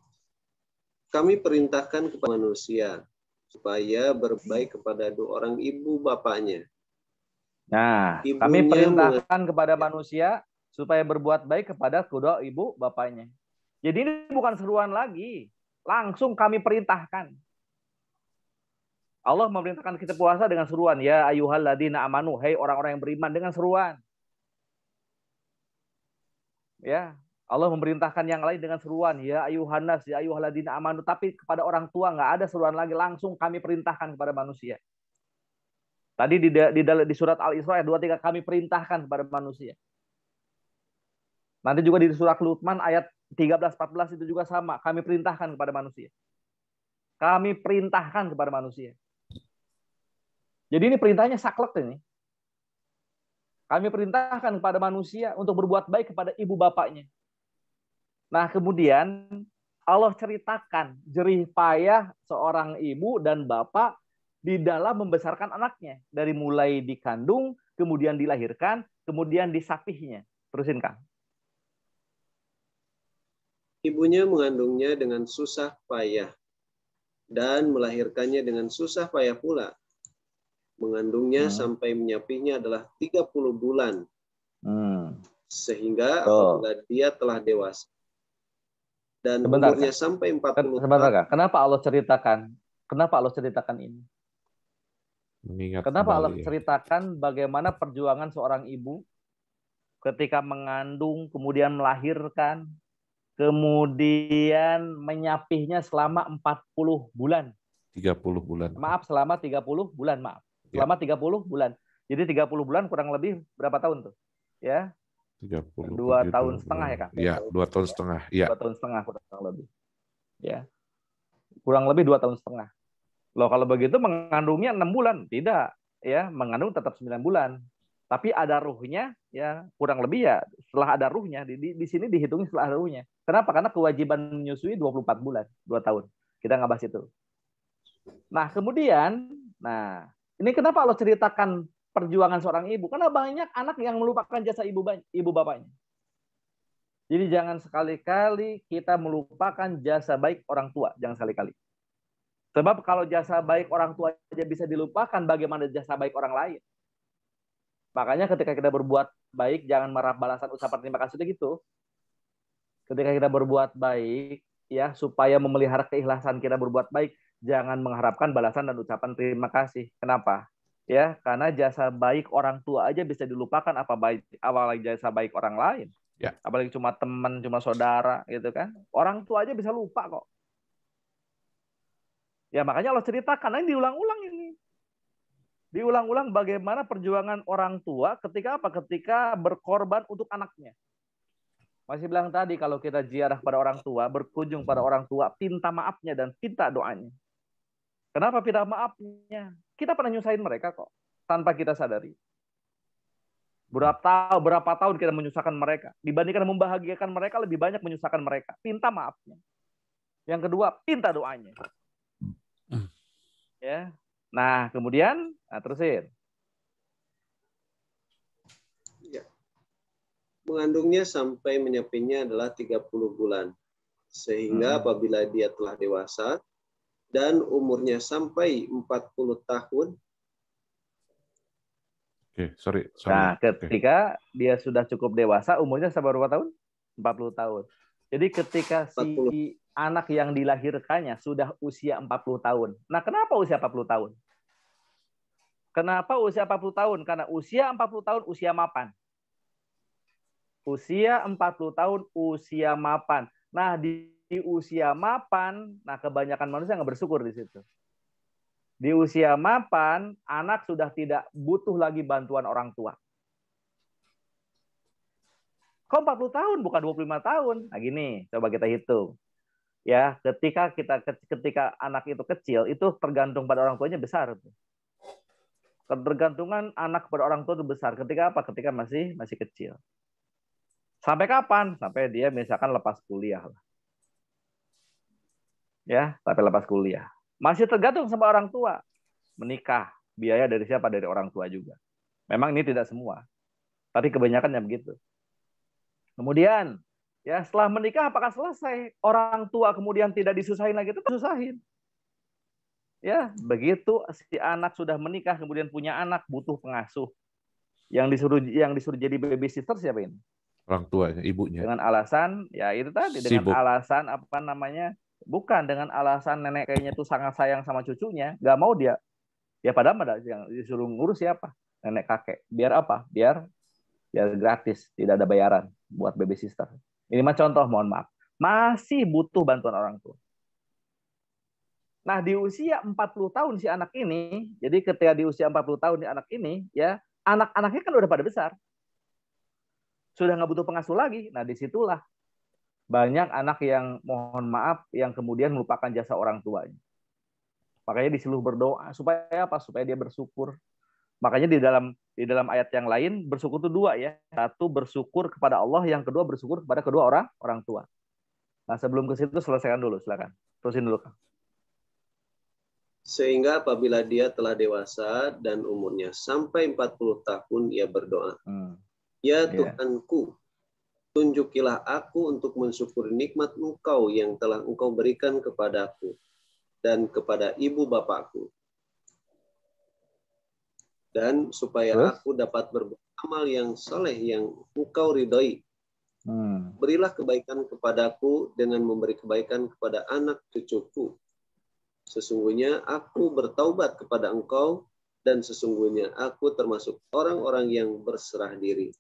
Kami perintahkan kepada manusia supaya berbaik kepada dua orang ibu bapaknya. Nah, Ibunya kami perintahkan kepada manusia supaya berbuat baik kepada kedua ibu bapaknya. Jadi ini bukan seruan lagi. Langsung kami perintahkan. Allah memerintahkan kita puasa dengan seruan. Ya ayyuhalladzina amanu. Hei orang-orang yang beriman, dengan seruan. Ya, Allah memerintahkan yang lain dengan seruan. Ya ayyuhannas, ya ayyuhalladzina amanu. Tapi kepada orang tua nggak ada seruan lagi. Langsung kami perintahkan kepada manusia. Tadi di surat Al-Isra ayat 23 kami perintahkan kepada manusia. Nanti juga di surat Luqman ayat 13-14 itu juga sama. Kami perintahkan kepada manusia. Kami perintahkan kepada manusia. Jadi ini perintahnya saklek ini. Kami perintahkan kepada manusia untuk berbuat baik kepada ibu bapaknya. Nah kemudian Allah ceritakan jerih payah seorang ibu dan bapak di dalam membesarkan anaknya. Dari mulai dikandung, kemudian dilahirkan, kemudian disapihnya. Terusin Kang. Ibunya mengandungnya dengan susah payah dan melahirkannya dengan susah payah pula. Mengandungnya sampai menyapihnya adalah 30 bulan. Sehingga apabila dia telah dewasa dan umurnya sampai 40 tahun. Kenapa Allah ceritakan ini? Kenapa Allah ceritakan bagaimana perjuangan seorang ibu ketika mengandung, kemudian melahirkan, kemudian menyapihnya selama 40 bulan. 30 bulan. Maaf, selama 30 bulan, maaf. Selama 30 bulan. Jadi 30 bulan kurang lebih berapa tahun tuh? Ya. 30. 2 tahun setengah ya, Kang? Ya, 2 tahun setengah. Ya. 2 tahun setengah kurang lebih. Ya. Kurang lebih 2 tahun setengah. Loh kalau begitu mengandungnya 6 bulan? Tidak. Ya, mengandung tetap 9 bulan. Tapi ada ruhnya, ya kurang lebih ya setelah ada ruhnya. Di sini dihitung setelah ada ruhnya. Kenapa? Karena kewajiban menyusui 24 bulan, 2 tahun. Kita nggak bahas itu. Nah, kemudian, ini kenapa Allah ceritakan perjuangan seorang ibu? Karena banyak anak yang melupakan jasa ibu bapaknya. Jadi jangan sekali-kali kita melupakan jasa baik orang tua. Jangan sekali-kali. Sebab kalau jasa baik orang tua aja bisa dilupakan, bagaimana jasa baik orang lain? Makanya ketika kita berbuat baik, jangan marah balasan ucapan terima kasih gitu. Ketika kita berbuat baik, ya supaya memelihara keikhlasan kita berbuat baik, jangan mengharapkan balasan dan ucapan terima kasih. Kenapa? Ya, karena jasa baik orang tua aja bisa dilupakan, apalagi jasa baik orang lain. Ya. Apalagi cuma teman, cuma saudara, gitu kan? Orang tua aja bisa lupa kok. Ya makanya Allah ceritakan, ini diulang-ulang ini. Diulang-ulang bagaimana perjuangan orang tua ketika berkorban untuk anaknya. Masih bilang tadi kalau kita ziarah pada orang tua, berkunjung pada orang tua, pinta maafnya dan pinta doanya. Kenapa pinta maafnya? Kita pernah nyusahin mereka kok, tanpa kita sadari. Berapa tahun kita menyusahkan mereka. Dibandingkan membahagiakan mereka, lebih banyak menyusahkan mereka. Pinta maafnya. Yang kedua, pinta doanya. Ya. Nah, kemudian, terusin. Mengandungnya sampai menyapinya adalah 30 bulan. Sehingga apabila dia telah dewasa dan umurnya sampai 40 tahun. Oke, sorry. Nah, ketika dia sudah cukup dewasa, umurnya sampai berapa tahun? 40 tahun. Jadi ketika si 40. anak yang dilahirkannya sudah usia 40 tahun. Nah, kenapa usia 40 tahun? Kenapa usia 40 tahun? Karena usia 40 tahun usia mapan. Usia 40 tahun usia mapan. Nah, di usia mapan, nah kebanyakan manusia nggak bersyukur di situ. Di usia mapan, anak sudah tidak butuh lagi bantuan orang tua. Kok 40 tahun bukan 25 tahun? Nah gini, coba kita hitung. Ya, ketika anak itu kecil, itu tergantung pada orang tuanya besar. Ketergantungan anak pada orang tua itu besar. Ketika apa? Ketika masih kecil. Sampai kapan? Sampai dia misalkan lepas kuliah lah. Ya, sampai lepas kuliah. Masih tergantung sama orang tua. Menikah, biaya dari siapa? Dari orang tua juga. Memang ini tidak semua. Tapi kebanyakan yang begitu. Kemudian, ya setelah menikah apakah selesai? Orang tua kemudian tidak disusahin lagi, itu disusahin. Ya, begitu si anak sudah menikah kemudian punya anak, butuh pengasuh. Yang disuruh jadi babysitter siapa ini? Orang tuanya, ibunya. Dengan alasan ya itu tadi, dengan Sibuk. alasan apa namanya? Bukan dengan alasan nenek kayaknya tuh sangat sayang sama cucunya, nggak mau dia. Ya padahal yang disuruh ngurus siapa? Nenek kakek. Biar apa? Biar gratis, tidak ada bayaran buat babysitter. Ini mah contoh, mohon maaf. Masih butuh bantuan orang tua. Nah, di usia 40 tahun si anak ini, jadi ketika di usia 40 tahun si anak ini, ya anak-anaknya kan udah pada besar. Sudah nggak butuh pengasuh lagi. Nah, disitulah banyak anak yang mohon maaf, yang kemudian melupakan jasa orang tuanya. Makanya disuruh berdoa. Supaya apa? Supaya dia bersyukur. Makanya di dalam ayat yang lain, bersyukur itu dua ya. Satu, bersyukur kepada Allah. Yang kedua, bersyukur kepada kedua orang tua. Nah, sebelum ke situ, selesaikan dulu. Silakan. Terusin dulu, Kang. Sehingga apabila dia telah dewasa dan umurnya sampai 40 tahun, ia berdoa. Ya Tuhanku, tunjukilah aku untuk mensyukuri nikmat Engkau yang telah Engkau berikan kepadaku dan kepada ibu bapakku. Dan supaya aku dapat berbuat amal yang saleh yang Engkau ridhoi. Berilah kebaikan kepadaku dengan memberi kebaikan kepada anak cucuku. Sesungguhnya aku bertaubat kepada Engkau dan sesungguhnya aku termasuk orang-orang yang berserah diri.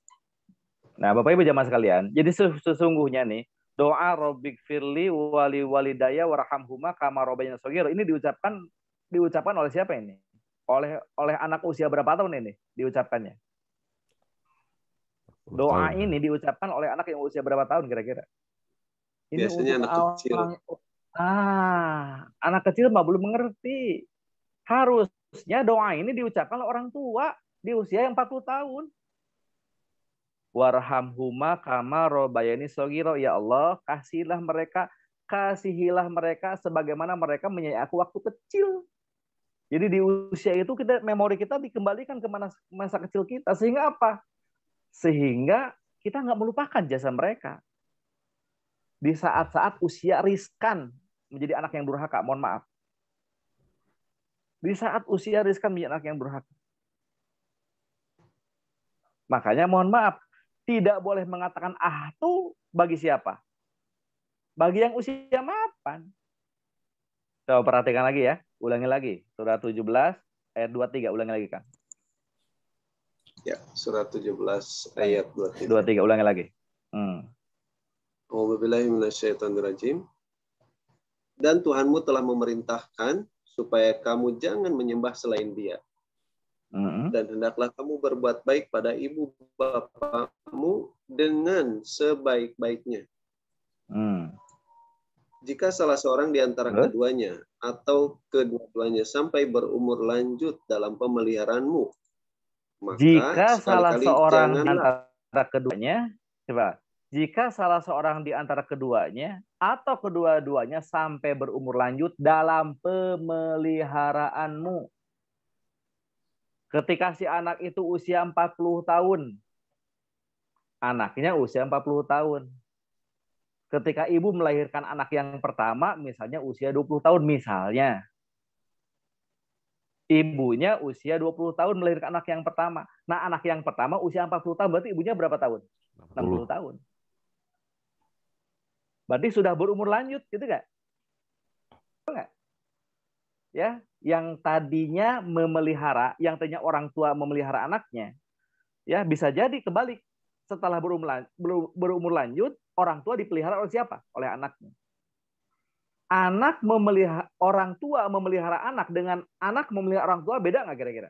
Nah, Bapak Ibu jamaah sekalian, jadi sesungguhnya nih, doa Rabbik firli wali walidaya warhamhuma kama rabbayani shaghira ini diucapkan oleh siapa ini? Oleh anak usia berapa tahun ini diucapkannya? Doa ini diucapkan oleh anak yang usia berapa tahun kira-kira? Ini biasanya untuk anak kecil. Anak kecil mah belum mengerti. Harusnya doa ini diucapkan oleh orang tua di usia yang 40 tahun. Warhamhuma kama rabbayani shaghira. Ya Allah, kasihilah mereka sebagaimana mereka menyayangi aku waktu kecil. Jadi di usia itu memori kita dikembalikan ke masa kecil kita. Sehingga apa? Sehingga kita nggak melupakan jasa mereka. Di saat-saat usia riskan menjadi anak yang durhaka, mohon maaf. Di saat usia riskan menjadi anak yang durhaka. Makanya mohon maaf, tidak boleh mengatakan tuh bagi siapa? Bagi yang usia mapan. Coba perhatikan lagi ya, ulangi lagi. Surah 17 ayat 23, ulangi lagi Kang. Ya, surah 17 ayat 23. 23, ulangi lagi. A'udzubillahi minasyaitonirrajim. Dan Tuhanmu telah memerintahkan supaya kamu jangan menyembah selain Dia. Dan hendaklah kamu berbuat baik pada ibu bapakmu dengan sebaik-baiknya. Jika salah seorang di antara keduanya atau kedua-duanya sampai berumur lanjut dalam pemeliharaanmu, maka jika salah seorang di antara keduanya, coba. Jika salah seorang di antara keduanya atau kedua-duanya sampai berumur lanjut dalam pemeliharaanmu. Ketika si anak itu usia 40 tahun. Anaknya usia 40 tahun. Ketika ibu melahirkan anak yang pertama, misalnya usia 20 tahun, misalnya. Ibunya usia 20 tahun melahirkan anak yang pertama. Nah, anak yang pertama usia 40 tahun, berarti ibunya berapa tahun? 60 tahun. Berarti sudah berumur lanjut, gitu nggak? Ya, yang tadinya memelihara, yang tadinya orang tua memelihara anaknya, ya bisa jadi kebalik. Setelah berumur lanjut, orang tua dipelihara oleh siapa? Oleh anaknya. Orang tua memelihara anak dengan anak memelihara orang tua, beda nggak kira-kira?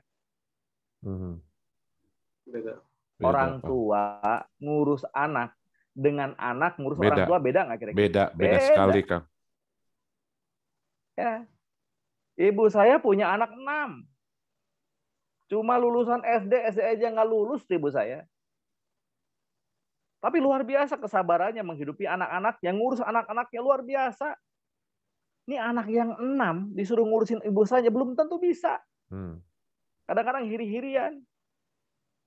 Beda. Orang tua ngurus anak dengan anak ngurus orang tua, beda nggak kira-kira? Beda sekali, Kang. Ya. Ibu saya punya anak 6. Cuma lulusan SD aja nggak lulus ibu saya. Tapi luar biasa kesabarannya menghidupi anak-anak, yang ngurus anak-anaknya luar biasa. Ini anak yang 6 disuruh ngurusin ibu saja belum tentu bisa. Kadang-kadang hiri-hirian.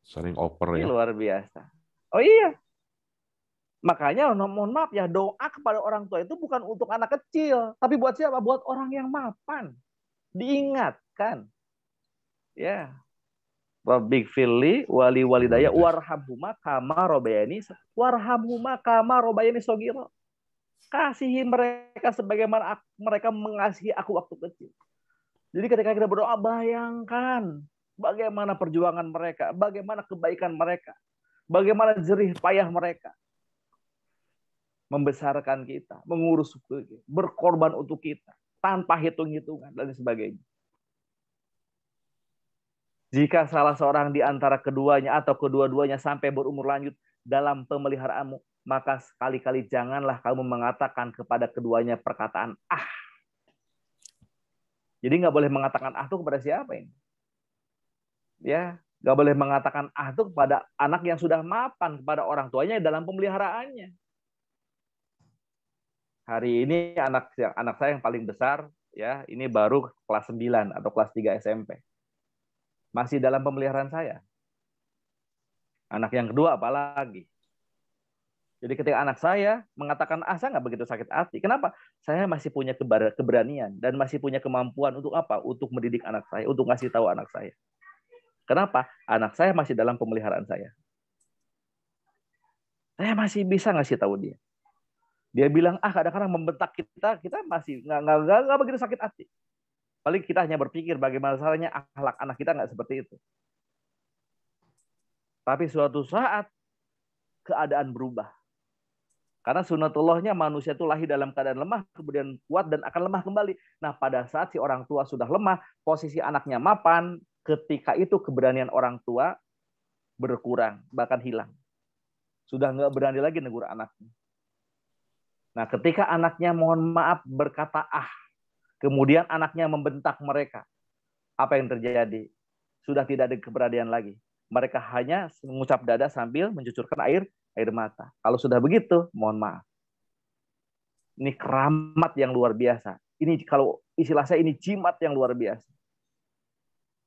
Saling oper Ini ya. luar biasa. Oh iya. Makanya mohon maaf ya, doa kepada orang tua itu bukan untuk anak kecil, tapi buat siapa? Buat orang yang mapan. Diingatkan. Ya. Rabbik firli wali walidaya warhamhuma kama robayani sogiro. Kasihi mereka sebagaimana mereka mengasihi aku waktu kecil. Jadi ketika kita berdoa, bayangkan bagaimana perjuangan mereka, bagaimana kebaikan mereka, bagaimana jerih payah mereka membesarkan kita, mengurus kita, berkorban untuk kita tanpa hitung-hitungan dan sebagainya. Jika salah seorang di antara keduanya atau kedua-duanya sampai berumur lanjut dalam pemeliharaanmu, maka sekali-kali janganlah kamu mengatakan kepada keduanya perkataan ah. Jadi nggak boleh mengatakan ah itu kepada siapa ini? Ya, nggak boleh mengatakan ah itu kepada anak yang sudah mapan, kepada orang tuanya dalam pemeliharaannya. Hari ini anak saya yang paling besar, ya ini baru kelas 9 atau kelas 3 SMP. Masih dalam pemeliharaan saya. Anak yang kedua apalagi. Jadi ketika anak saya mengatakan, saya nggak begitu sakit hati. Kenapa? Saya masih punya keberanian dan masih punya kemampuan untuk apa? Untuk mendidik anak saya, untuk ngasih tahu anak saya. Kenapa? Anak saya masih dalam pemeliharaan saya. Saya masih bisa ngasih tahu dia. Dia bilang, kadang-kadang membentak kita masih nggak begitu sakit hati. Paling kita hanya berpikir bagaimana caranya akhlak anak kita nggak seperti itu. Tapi suatu saat keadaan berubah. Karena sunatullahnya manusia itu lahir dalam keadaan lemah, kemudian kuat dan akan lemah kembali. Nah, pada saat si orang tua sudah lemah, posisi anaknya mapan, ketika itu keberanian orang tua berkurang, bahkan hilang. Sudah nggak berani lagi negur anaknya. Nah, ketika anaknya mohon maaf berkata kemudian anaknya membentak mereka, apa yang terjadi? Sudah tidak ada keberanian lagi. Mereka hanya mengucap dada sambil mencucurkan air mata. Kalau sudah begitu, mohon maaf. Ini keramat yang luar biasa. Ini kalau istilah saya ini jimat yang luar biasa.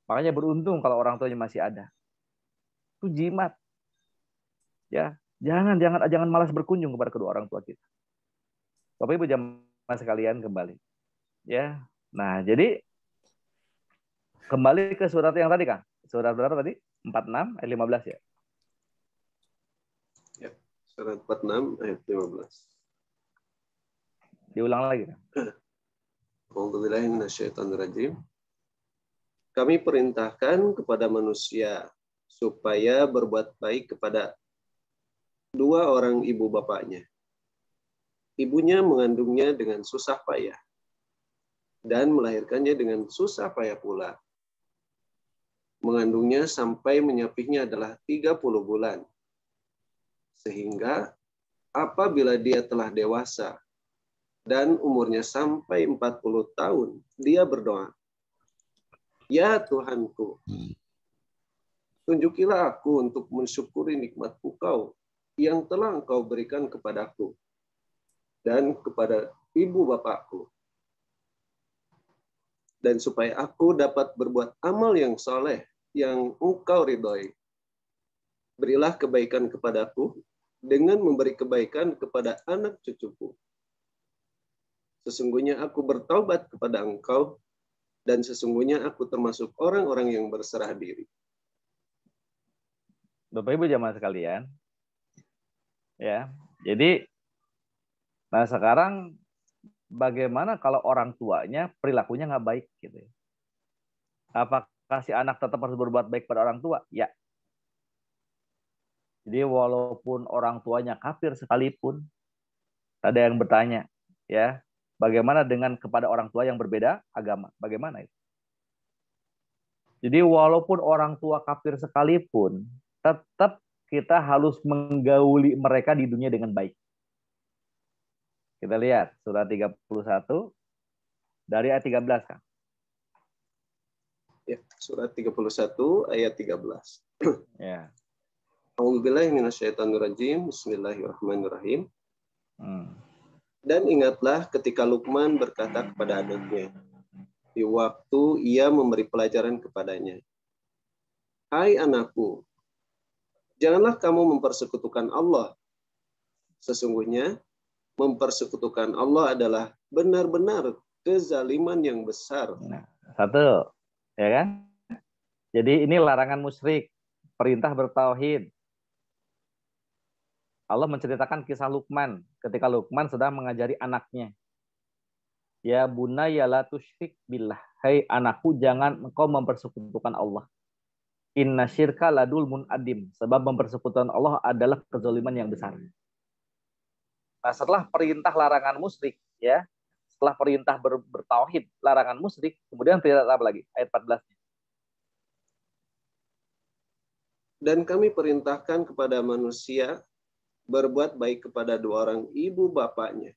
Makanya beruntung kalau orang tuanya masih ada. Itu jimat. Ya, jangan malas berkunjung kepada kedua orang tua kita. Bapak Ibu jamaah sekalian kembali. Ya. Nah, jadi kembali ke surat yang tadi, Kang. Surat berapa tadi? 46 ayat 15 ya. Ya, surat 46 ayat 15. Diulang lagi. A'udzubillahi minasyaitonirrajim. Kami perintahkan kepada manusia supaya berbuat baik kepada dua orang ibu bapaknya. Ibunya mengandungnya dengan susah payah dan melahirkannya dengan susah payah pula. Mengandungnya sampai menyapihnya adalah 30 bulan. Sehingga apabila dia telah dewasa dan umurnya sampai 40 tahun, dia berdoa, "Ya Tuhanku, tunjukilah aku untuk mensyukuri nikmat Engkau yang telah Engkau berikan kepadaku dan kepada ibu bapakku. Dan supaya aku dapat berbuat amal yang soleh yang Engkau ridhoi. Berilah kebaikan kepadaku dengan memberi kebaikan kepada anak cucuku. Sesungguhnya aku bertaubat kepada engkau, dan sesungguhnya aku termasuk orang-orang yang berserah diri. Bapak Ibu jamaah sekalian, ya. Jadi, nah sekarang bagaimana kalau orang tuanya perilakunya nggak baik gitu ya? Apakah si anak tetap harus berbuat baik pada orang tua? Ya. Jadi walaupun orang tuanya kafir sekalipun, ada yang bertanya, ya, bagaimana dengan kepada orang tua yang berbeda agama? Bagaimana itu? Jadi walaupun orang tua kafir sekalipun, tetap kita harus menggauli mereka di dunia dengan baik. Kita lihat surat 31 dari ayat 13, Kang. Ya, surat 31 ayat 13. Ya. A'udzubillahi minasyaitonirrajim. Bismillahirrahmanirrahim. Dan ingatlah ketika Luqman berkata kepada anaknya, di waktu ia memberi pelajaran kepadanya. Hai anakku, janganlah kamu mempersekutukan Allah. Sesungguhnya mempersekutukan Allah adalah benar-benar kezaliman yang besar. Nah, satu, ya kan? Jadi ini larangan musyrik, perintah bertauhid. Allah menceritakan kisah Luqman ketika Luqman sedang mengajari anaknya. Ya bunayya la tusyrik billah. Hai anakku, jangan engkau mempersekutukan Allah. Inna syirka ladulmun adim. Sebab mempersekutukan Allah adalah kezaliman yang besar. Nah, setelah perintah larangan musyrik, ya, setelah perintah bertauhid, larangan musyrik, kemudian perintah apa lagi? Ayat 14. Dan kami perintahkan kepada manusia berbuat baik kepada dua orang ibu bapaknya.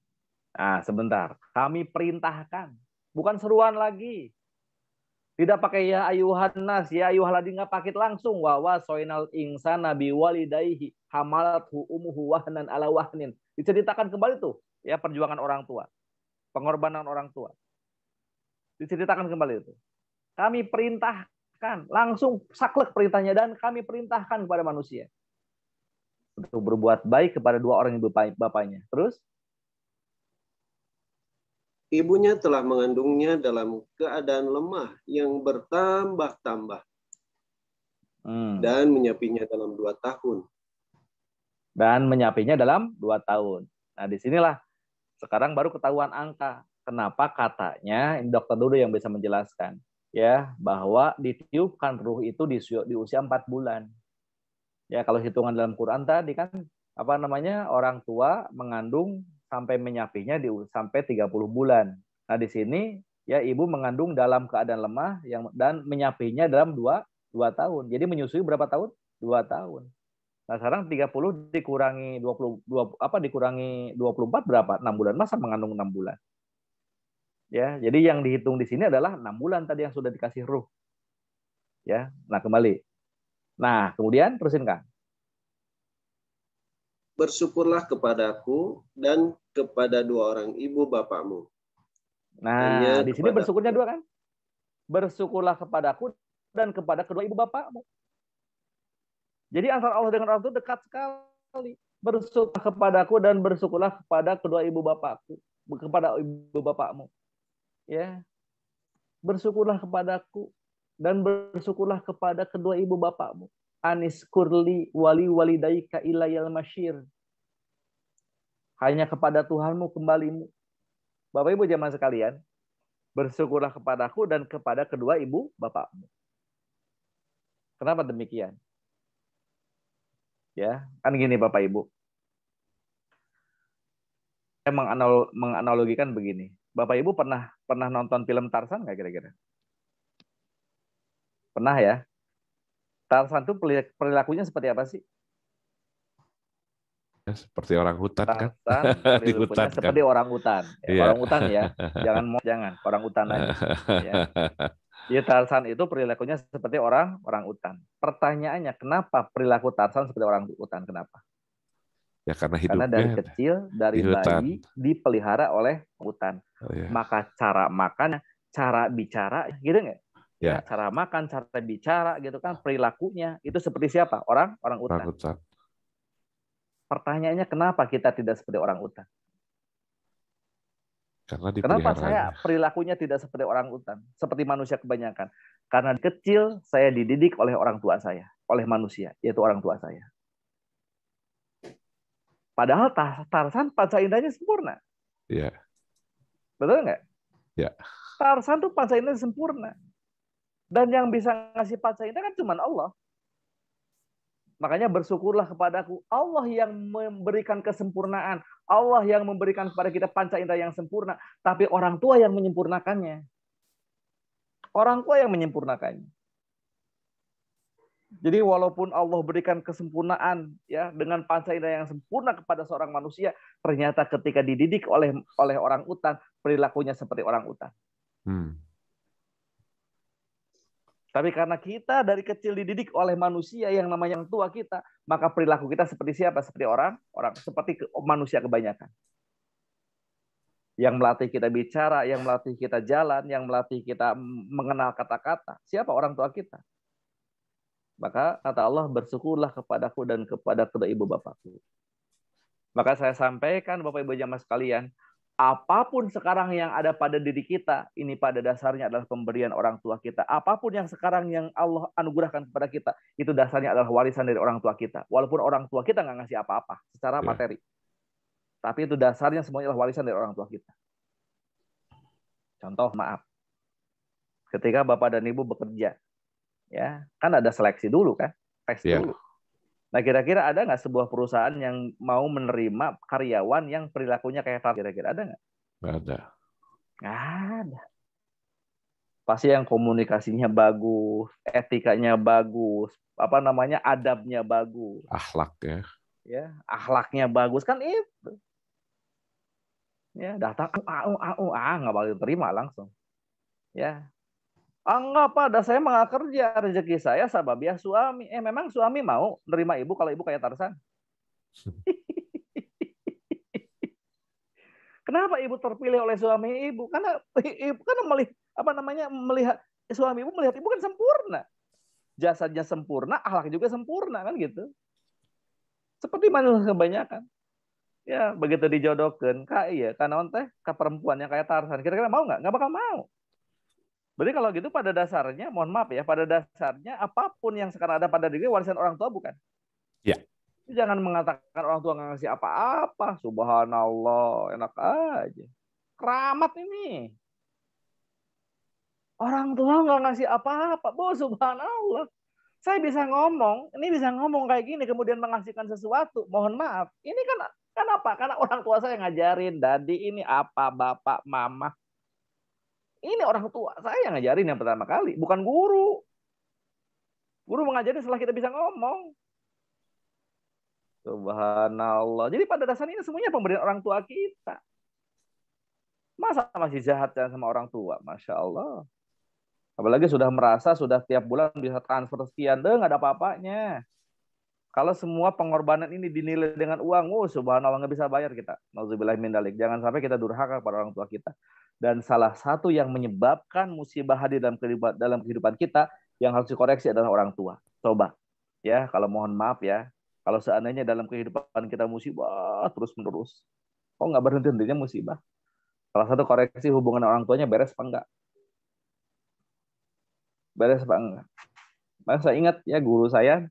Nah, sebentar. Kami perintahkan. Bukan seruan lagi. Tidak pakai ya ayuhan nas, ya ayuhaladin, nggak pakai langsung. Wa wasoinal insana biwalidayhi hamalathu umuhu wahnan ala wahnin. Diceritakan kembali tuh, ya, perjuangan orang tua. Pengorbanan orang tua. Diceritakan kembali itu. Kami perintahkan, langsung saklek perintahnya, dan kami perintahkan kepada manusia untuk berbuat baik kepada dua orang ibu bapaknya. Terus? Ibunya telah mengandungnya dalam keadaan lemah yang bertambah-tambah. Dan menyapinya dalam 2 tahun. Dan menyapinya dalam 2 tahun. Nah, disinilah sekarang baru ketahuan angka. Kenapa katanya, ini dokter dulu yang bisa menjelaskan, ya, bahwa ditiupkan ruh itu di usia 4 bulan. Ya, kalau hitungan dalam Quran tadi kan apa namanya, orang tua mengandung sampai menyapinya sampai 30 bulan. Nah, di sini ya ibu mengandung dalam keadaan lemah dan menyapinya dalam 2 tahun. Jadi menyusui berapa tahun? 2 tahun. Nah, sekarang 30 dikurangi 24 berapa? 6 bulan. Masa mengandung 6 bulan? Ya, jadi yang dihitung di sini adalah 6 bulan tadi yang sudah dikasih ruh. Ya. Nah, kembali. Nah, kemudian terusin, Kang. Bersyukurlah kepadaku dan kepada dua orang ibu bapakmu. Nah, di sini bersyukurnya 2 kan? Bersyukurlah kepadaku dan kepada kedua ibu bapakmu. Jadi antara Allah dengan orang itu dekat sekali. Bersyukurlah kepadaku dan bersyukurlah kepada kedua ibu bapakku, kepada ibu bapakmu. Ya. Bersyukurlah kepadaku dan bersyukurlah kepada kedua ibu bapakmu. Anis kurli wali walidaika ilayal masyir. Hanya kepada Tuhanmu kembalimu. Bapak Ibu jamaah sekalian, bersyukurlah kepadaku dan kepada kedua ibu bapakmu. Kenapa demikian? Ya, kan gini Bapak Ibu. Saya menganalogikan begini. Bapak Ibu pernah nonton film Tarzan nggak kira-kira? Pernah ya? Tarzan itu perilakunya seperti apa sih? Ya, seperti orang hutan kan? Tarzan Di hutan seperti kan? orang hutan. Ya, Iya. orang hutan ya. Jangan orang hutan aja. Ya. Jadi Tarzan itu perilakunya seperti orang hutan. Pertanyaannya, kenapa perilaku Tarzan seperti orang hutan? Kenapa? Ya karena hidupnya Karena dari kecil, dari di hutan. bayi dipelihara oleh hutan. Oh, iya. Maka cara makan, cara bicara, gitu nggak? Ya, cara makan, cara bicara gitu kan, perilakunya itu seperti siapa? Orang utan. Pertanyaannya kenapa kita tidak seperti orang utan? Karena kenapa saya perilakunya tidak seperti orang utan, seperti manusia kebanyakan? Karena kecil saya dididik oleh orang tua saya, oleh manusia, yaitu orang tua saya. Padahal Tarzan panca inderanya sempurna. Iya. Betul nggak? Ya. Tarzan tuh panca indera sempurna. Dan yang bisa ngasih panca indera kan cuma Allah. Makanya bersyukurlah kepadaku. Allah yang memberikan kesempurnaan. Allah yang memberikan kepada kita panca indera yang sempurna. Tapi orang tua yang menyempurnakannya. Orang tua yang menyempurnakannya. Jadi walaupun Allah berikan kesempurnaan ya dengan panca indera yang sempurna kepada seorang manusia, ternyata ketika dididik oleh orang utan, perilakunya seperti orang utan. Tapi karena kita dari kecil dididik oleh manusia yang namanya orang tua kita, maka perilaku kita seperti siapa? Seperti orang seperti manusia kebanyakan. Yang melatih kita bicara, yang melatih kita jalan, yang melatih kita mengenal kata-kata. Siapa orang tua kita? Maka kata Allah, bersyukurlah kepadaku dan kepada kedua ibu bapakku. Maka saya sampaikan Bapak Ibu jamaah sekalian, apapun sekarang yang ada pada diri kita, ini pada dasarnya adalah pemberian orang tua kita. Apapun yang sekarang yang Allah anugerahkan kepada kita, itu dasarnya adalah warisan dari orang tua kita. Walaupun orang tua kita nggak ngasih apa-apa secara materi. Tapi itu dasarnya semuanya adalah warisan dari orang tua kita. Contoh, maaf. Ketika Bapak dan Ibu bekerja, ya kan ada seleksi dulu kan, tes dulu. Nah kira-kira ada nggak sebuah perusahaan yang mau menerima karyawan yang perilakunya kayak Tarzan? Kira-kira ada nggak? Nggak ada. Nggak ada. Pasti yang komunikasinya bagus, etikanya bagus, adabnya bagus, akhlak ya akhlaknya bagus kan itu. Ya datang nggak bakal terima langsung. Ya. Enggak, Pak, saya nggak kerja, rezeki saya sababiah suami. Memang suami mau nerima ibu kalau ibu kayak Tarzan? Kenapa ibu terpilih oleh suami ibu? Karena ibu melihat suami ibu melihat ibu kan sempurna. Jasadnya sempurna, akhlak juga sempurna kan gitu. Seperti manusia kebanyakan. Ya, begitu dijodohkan, karena teh ke perempuan yang kayak Tarzan. Kira-kira mau nggak? Nggak bakal mau. Berarti kalau gitu pada dasarnya, mohon maaf ya, pada dasarnya apapun yang sekarang ada pada diri warisan orang tua bukan? Ya. Jangan mengatakan orang tua nggak ngasih apa-apa. Subhanallah, enak aja. Keramat ini. Orang tua nggak ngasih apa-apa. Subhanallah. Saya bisa ngomong, ini bisa ngomong kayak gini, kemudian mengasihkan sesuatu. Mohon maaf. Ini kan kenapa? Karena orang tua saya ngajarin, Dadi ini apa, Bapak, Mama. Ini orang tua saya yang ngajarin yang pertama kali, bukan guru. Guru mengajari setelah kita bisa ngomong. Subhanallah. Jadi pada dasarnya ini semuanya pemberian orang tua kita. Masa masih jahat sama orang tua? Masya Allah. Apalagi sudah merasa sudah tiap bulan bisa transfer sekian, nggak ada apa-apanya. Kalau semua pengorbanan ini dinilai dengan uang, subhanallah nggak bisa bayar kita. Nauzubillah min dzalik. Jangan sampai kita durhaka kepada orang tua kita. Dan salah satu yang menyebabkan musibah hadir dalam kehidupan kita yang harus dikoreksi adalah orang tua. Coba, ya kalau mohon maaf ya, kalau seandainya dalam kehidupan kita musibah terus menerus, kok nggak berhenti-hentinya musibah? Salah satu koreksi hubungan orang tuanya beres apa enggak? Beres apa enggak? Maka saya ingat ya guru saya,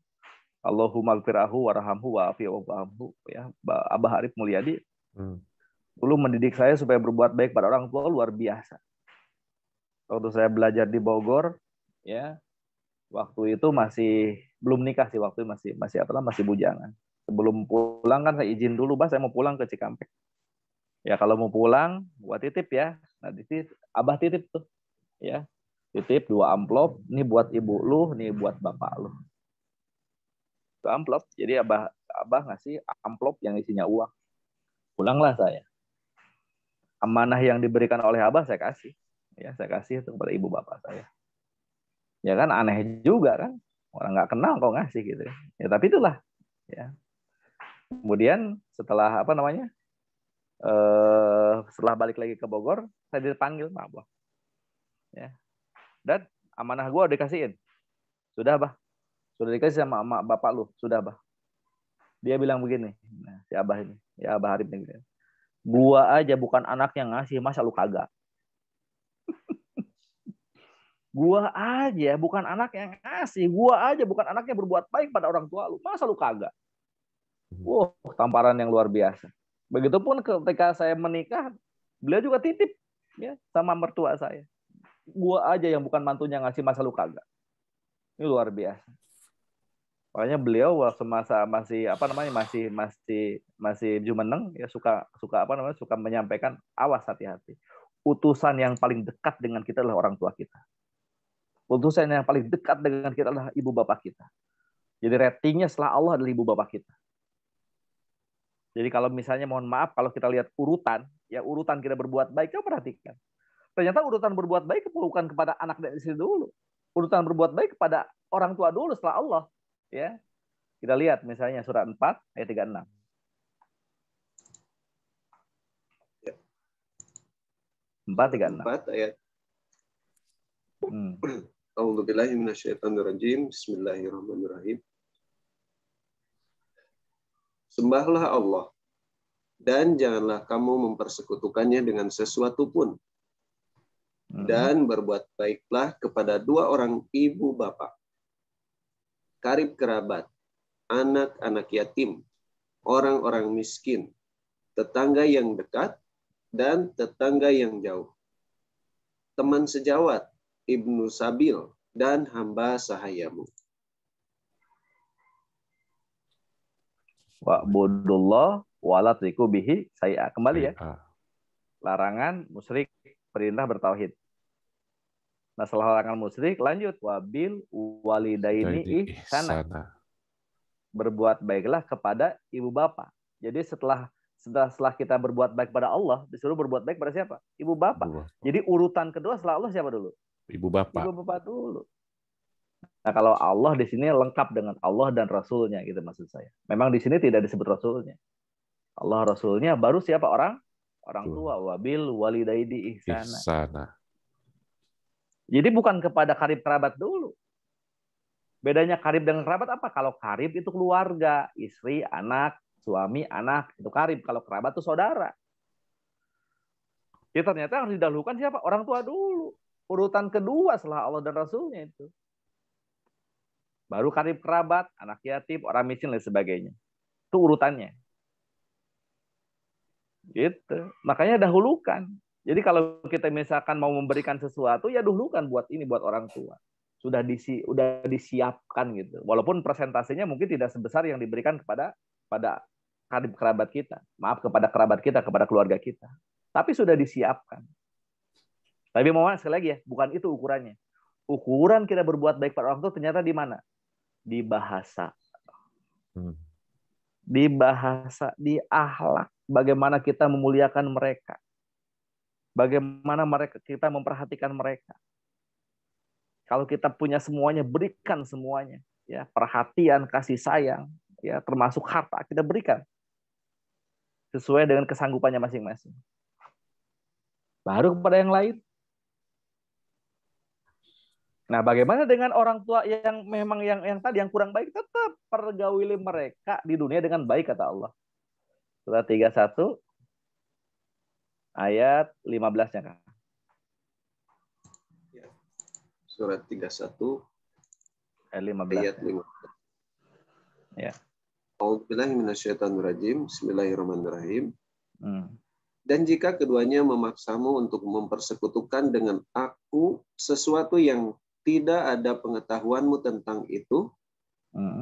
Allahumma alfirahu warhamhu wa'afi'ahu ya, Abah Arif Mulyadi. Dulu mendidik saya supaya berbuat baik pada orang tua luar biasa. Waktu saya belajar di Bogor, ya, waktu itu masih belum nikah sih, waktu itu masih bujangan. Sebelum pulang kan saya izin dulu, saya mau pulang ke Cikampek. Ya kalau mau pulang, buat titip ya. Nah, Abah titip tuh, ya. Titip 2 amplop, ini buat ibu lu, ini buat bapak lu. Itu amplop. Jadi Abah ngasih amplop yang isinya uang. Pulanglah saya. Amanah yang diberikan oleh Abah saya kasih. Ya, saya kasih itu kepada ibu bapak saya. Ya kan aneh juga kan. Orang nggak kenal kok ngasih gitu. Ya tapi itulah. Ya. Kemudian setelah setelah balik lagi ke Bogor, saya dipanggil sama Abah. Ya. Dan amanah gue dikasihin. Sudah, bah. Sudah dikasih sama emak bapak lu. Sudah, bah. Dia bilang begini. Nah, si Abah ini. Ya Abah Harib ini. Gua aja bukan anak yang ngasih, masa lu kagak? Gua aja bukan anak yang ngasih. Gua aja bukan anak yang berbuat baik pada orang tua lu. Masa lu kagak? Wow, tamparan yang luar biasa. Begitupun ketika saya menikah, beliau juga titip ya sama mertua saya. Gua aja yang bukan mantunya ngasih, masa lu kagak? Ini luar biasa. Makanya beliau waktu masa masih apa namanya masih jumeneng ya suka menyampaikan, awas hati-hati. Utusan yang paling dekat dengan kita adalah orang tua kita. Utusan yang paling dekat dengan kita adalah ibu bapak kita. Jadi ratingnya setelah Allah adalah ibu bapak kita. Jadi kalau misalnya mohon maaf kalau kita lihat urutan kita berbuat baik, coba perhatikan. Ternyata urutan berbuat baik bukan kepada anak dan istri dulu. Urutan berbuat baik kepada orang tua dulu setelah Allah. Ya, kita lihat misalnya surat 4 ayat 36. Ya. 4:36. 4 ayat. A'udzubillahi minasyaitonirrajim. Bismillahirrahmanirrahim. Sembahlah Allah dan janganlah kamu mempersekutukannya dengan sesuatu pun. Dan berbuat baiklah kepada dua orang ibu bapak, karib kerabat, anak-anak yatim, orang-orang miskin, tetangga yang dekat, dan tetangga yang jauh, teman sejawat, ibnu sabil, dan hamba sahayamu. Wa'budullah wala tusyriku bihi syai'a. Kembali ya. Larangan musyrik, perintah bertauhid. Nah, setelah larangan musyrik, lanjut wabil walidaini ihsana. Berbuat baiklah kepada ibu bapak. Jadi setelah kita berbuat baik pada Allah, disuruh berbuat baik pada siapa? Ibu bapak. Jadi urutan kedua setelah Allah siapa dulu? Ibu bapak. Ibu bapak dulu. Nah, kalau Allah di sini lengkap dengan Allah dan Rasulnya, gitu maksud saya. Memang di sini tidak disebut Rasulnya. Allah Rasulnya baru siapa? Orang tua. Wabil walidaini ihsana. Jadi bukan kepada karib kerabat dulu. Bedanya karib dengan kerabat apa? Kalau karib itu keluarga, istri, anak, suami, anak, itu karib. Kalau kerabat itu saudara. Jadi ternyata harus didahulukan siapa? Orang tua dulu. Urutan kedua setelah Allah dan Rasulnya itu. Baru karib kerabat, anak yatim, orang miskin, dan sebagainya. Itu urutannya. Gitu. Makanya dahulukan. Jadi kalau kita misalkan mau memberikan sesuatu, ya dahulukan buat orang tua. Sudah disiapkan gitu. Walaupun persentasenya mungkin tidak sebesar yang diberikan kepada karib kerabat kita. Maaf, kepada kerabat kita, kepada keluarga kita. Tapi sudah disiapkan. Tapi sekali lagi ya, bukan itu ukurannya. Ukuran kita berbuat baik pada orang tua ternyata di mana? Di bahasa. Di bahasa, di akhlak. Bagaimana kita memuliakan mereka. Bagaimana kita memperhatikan mereka. Kalau kita punya semuanya, berikan semuanya. Ya, perhatian, kasih sayang, ya, termasuk harta kita berikan. Sesuai dengan kesanggupannya masing-masing. Baru kepada yang lain. Nah, bagaimana dengan orang tua yang memang yang tadi yang kurang baik? Tetap pergauli mereka di dunia dengan baik, kata Allah. Surat 31 ayat 15-nya, Kang. Surat 31 ayat 15. Ayat 15. Ya. A'udzubillahi minasyaitonirrajim. Bismillahirrahmanirrahim. Dan jika keduanya memaksamu untuk mempersekutukan dengan aku sesuatu yang tidak ada pengetahuanmu tentang itu,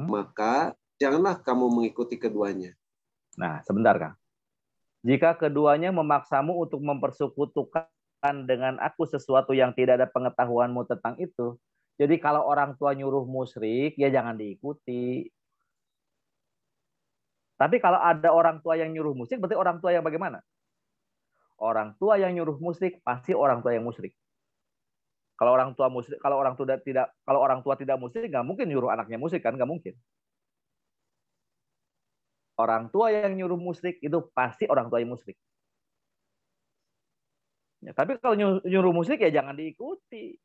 maka janganlah kamu mengikuti keduanya. Nah, sebentar, Kang. Jika keduanya memaksamu untuk mempersekutukan dengan aku sesuatu yang tidak ada pengetahuanmu tentang itu, jadi kalau orang tua nyuruh musyrik, ya jangan diikuti. Tapi kalau ada orang tua yang nyuruh musyrik, berarti orang tua yang bagaimana? Orang tua yang nyuruh musyrik pasti orang tua yang musyrik. Kalau orang tua musyrik, kalau orang tua tidak musyrik, nggak mungkin nyuruh anaknya musyrik, kan? Nggak mungkin. Orang tua yang nyuruh musyrik itu pasti orang tua yang musyrik. Ya, tapi kalau nyuruh musyrik ya jangan diikuti.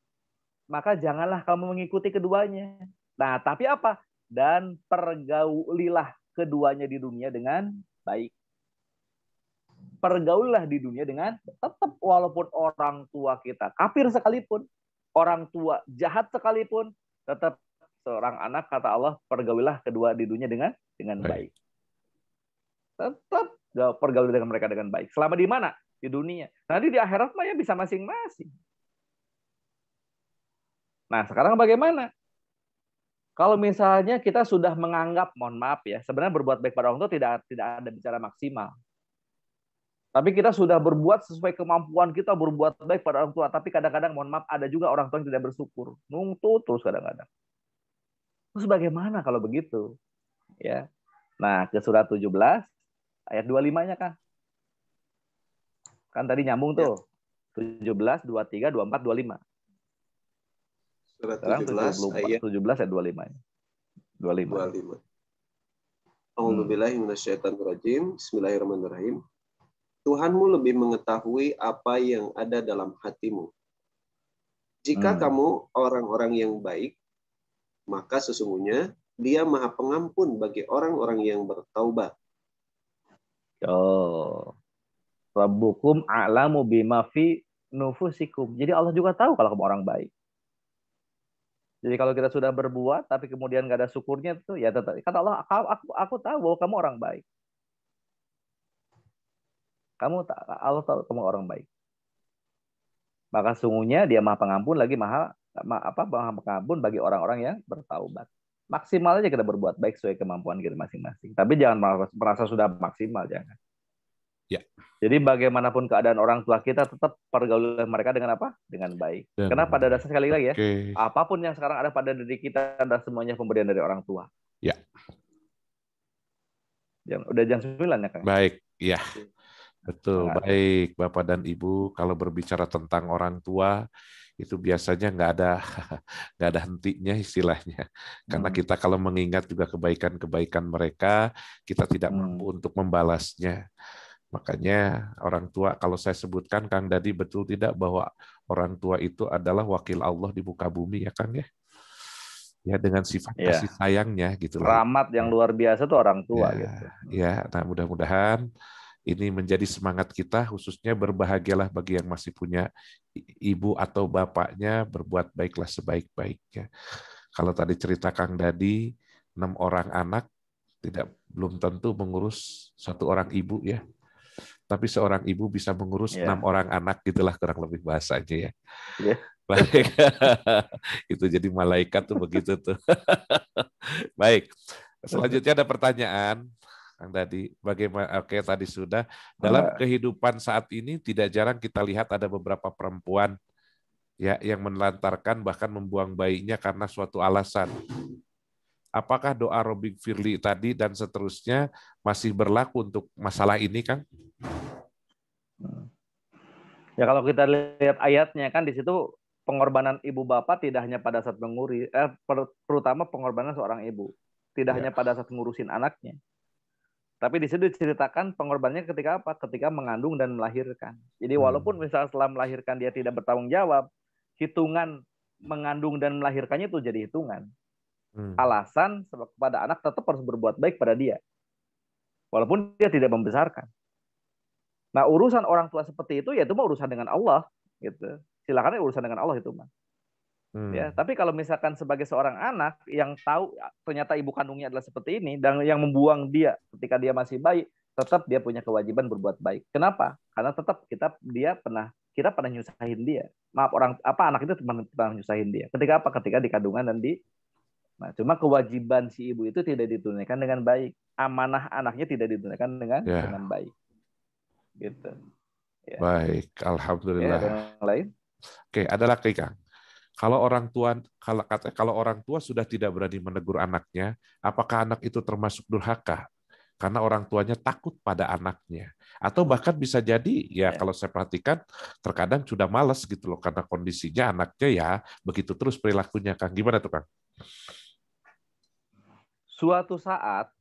maka janganlah kamu mengikuti keduanya. Nah, tapi apa? Dan pergaulilah keduanya di dunia dengan baik. Pergaulilah di dunia dengan tetap, walaupun orang tua kita kafir sekalipun, orang tua jahat sekalipun, tetap seorang anak, kata Allah, pergaulilah kedua di dunia dengan baik. Tetap pergaulilah dengan mereka dengan baik. Selama di mana? Di dunia. Nanti di akhirat mah ya bisa masing-masing. Nah, sekarang bagaimana? Kalau misalnya kita sudah menganggap, mohon maaf ya, sebenarnya berbuat baik pada orang tua tidak ada bicara maksimal. Tapi kita sudah berbuat sesuai kemampuan kita, berbuat baik pada orang tua. Tapi kadang-kadang, mohon maaf, ada juga orang tua yang tidak bersyukur. Nuntut terus kadang-kadang. Terus bagaimana kalau begitu? Ya. Nah, ke surat 17, ayat 25-nya, Kang. Kan tadi nyambung tuh. 17, 23, 24, 25. Surat Sekarang 17 ayat 25. 25. A'udzubillahi minasyaitonirrajim. Bismillahirrahmanirrahim. Tuhanmu lebih mengetahui apa yang ada dalam hatimu. Jika kamu orang-orang yang baik, maka sesungguhnya Dia Maha Pengampun bagi orang-orang yang bertaubat. Rabbukum a'lamu bima fi nufusikum. Jadi Allah juga tahu kalau kamu orang baik. Jadi kalau kita sudah berbuat tapi kemudian nggak ada syukurnya, itu ya tetap kata Allah, aku tahu bahwa kamu orang baik. Allah tahu kamu orang baik. Maka sungguhnya Dia Maha Pengampun, lagi Maha Pengampun bagi orang-orang yang bertaubat. Maksimal aja kita berbuat baik sesuai kemampuan kita masing-masing. Tapi jangan merasa sudah maksimal, jangan. Ya. Jadi bagaimanapun keadaan orang tua kita, tetap pergaulan mereka dengan apa? Dengan baik. Karena pada dasar, sekali lagi ya, apapun yang sekarang ada pada diri kita adalah semuanya pemberian dari orang tua. Ya. Udah jam 9 ya, Kang? Baik, ya. Betul, baik Bapak dan Ibu. Kalau berbicara tentang orang tua, itu biasanya nggak ada hentinya istilahnya. Karena kita kalau mengingat juga kebaikan-kebaikan mereka, kita tidak mampu untuk membalasnya. Makanya orang tua, kalau saya sebutkan, Kang Dadi, betul tidak bahwa orang tua itu adalah wakil Allah di muka bumi, ya Kang ya? Ya, dengan sifat kasih sayangnya gitu lah. Rahmat yang luar biasa tuh orang tua gitu. Ya, nah mudah-mudahan ini menjadi semangat kita, khususnya berbahagialah bagi yang masih punya ibu atau bapaknya, berbuat baiklah sebaik-baiknya. Kalau tadi cerita Kang Dadi, 6 orang anak, belum tentu mengurus 1 orang ibu ya. Tapi seorang ibu bisa mengurus 6 orang anak, gitulah kurang lebih bahasanya ya. Baik. Itu jadi malaikat tuh begitu tuh. Baik. Selanjutnya ada pertanyaan. Kang Dadi, bagaimana? Oke, tadi sudah. Dalam kehidupan saat ini tidak jarang kita lihat ada beberapa perempuan ya yang menelantarkan bahkan membuang bayinya karena suatu alasan. Apakah doa Robik Firly tadi dan seterusnya masih berlaku untuk masalah ini, Kang? Ya kalau kita lihat ayatnya kan di situ pengorbanan ibu bapak tidak hanya pada saat terutama pengorbanan seorang ibu, tidak hanya pada saat ngurusin anaknya. Tapi di situ diceritakan pengorbanannya ketika apa? Ketika mengandung dan melahirkan. Jadi walaupun misalnya setelah melahirkan dia tidak bertanggung jawab, hitungan mengandung dan melahirkannya itu jadi hitungan. Alasan kepada anak tetap harus berbuat baik pada dia. Walaupun dia tidak membesarkan. Nah, urusan orang tua seperti itu ya itu mah urusan dengan Allah gitu. Silakan urusan dengan Allah itu mah. Ya, tapi kalau misalkan sebagai seorang anak yang tahu ternyata ibu kandungnya adalah seperti ini dan yang membuang dia ketika dia masih bayi, tetap dia punya kewajiban berbuat baik. Kenapa? Karena tetap kita pernah nyusahin dia. Maaf, anak itu pernah nyusahin dia. Ketika apa? Ketika di kandungan dan nah, cuma kewajiban si ibu itu tidak ditunaikan dengan baik. Amanah anaknya tidak ditunaikan dengan baik. Gitu. Ya. Baik, alhamdulillah. Ya, yang lain? Oke, ada lagi, Kang. Kalau orang tua sudah tidak berani menegur anaknya, apakah anak itu termasuk durhaka? Karena orang tuanya takut pada anaknya. Atau bahkan bisa jadi, ya kalau saya perhatikan, terkadang sudah malas gitu loh, karena kondisinya anaknya ya begitu terus perilakunya, Kang. Gimana tuh, Kang? Suatu saat,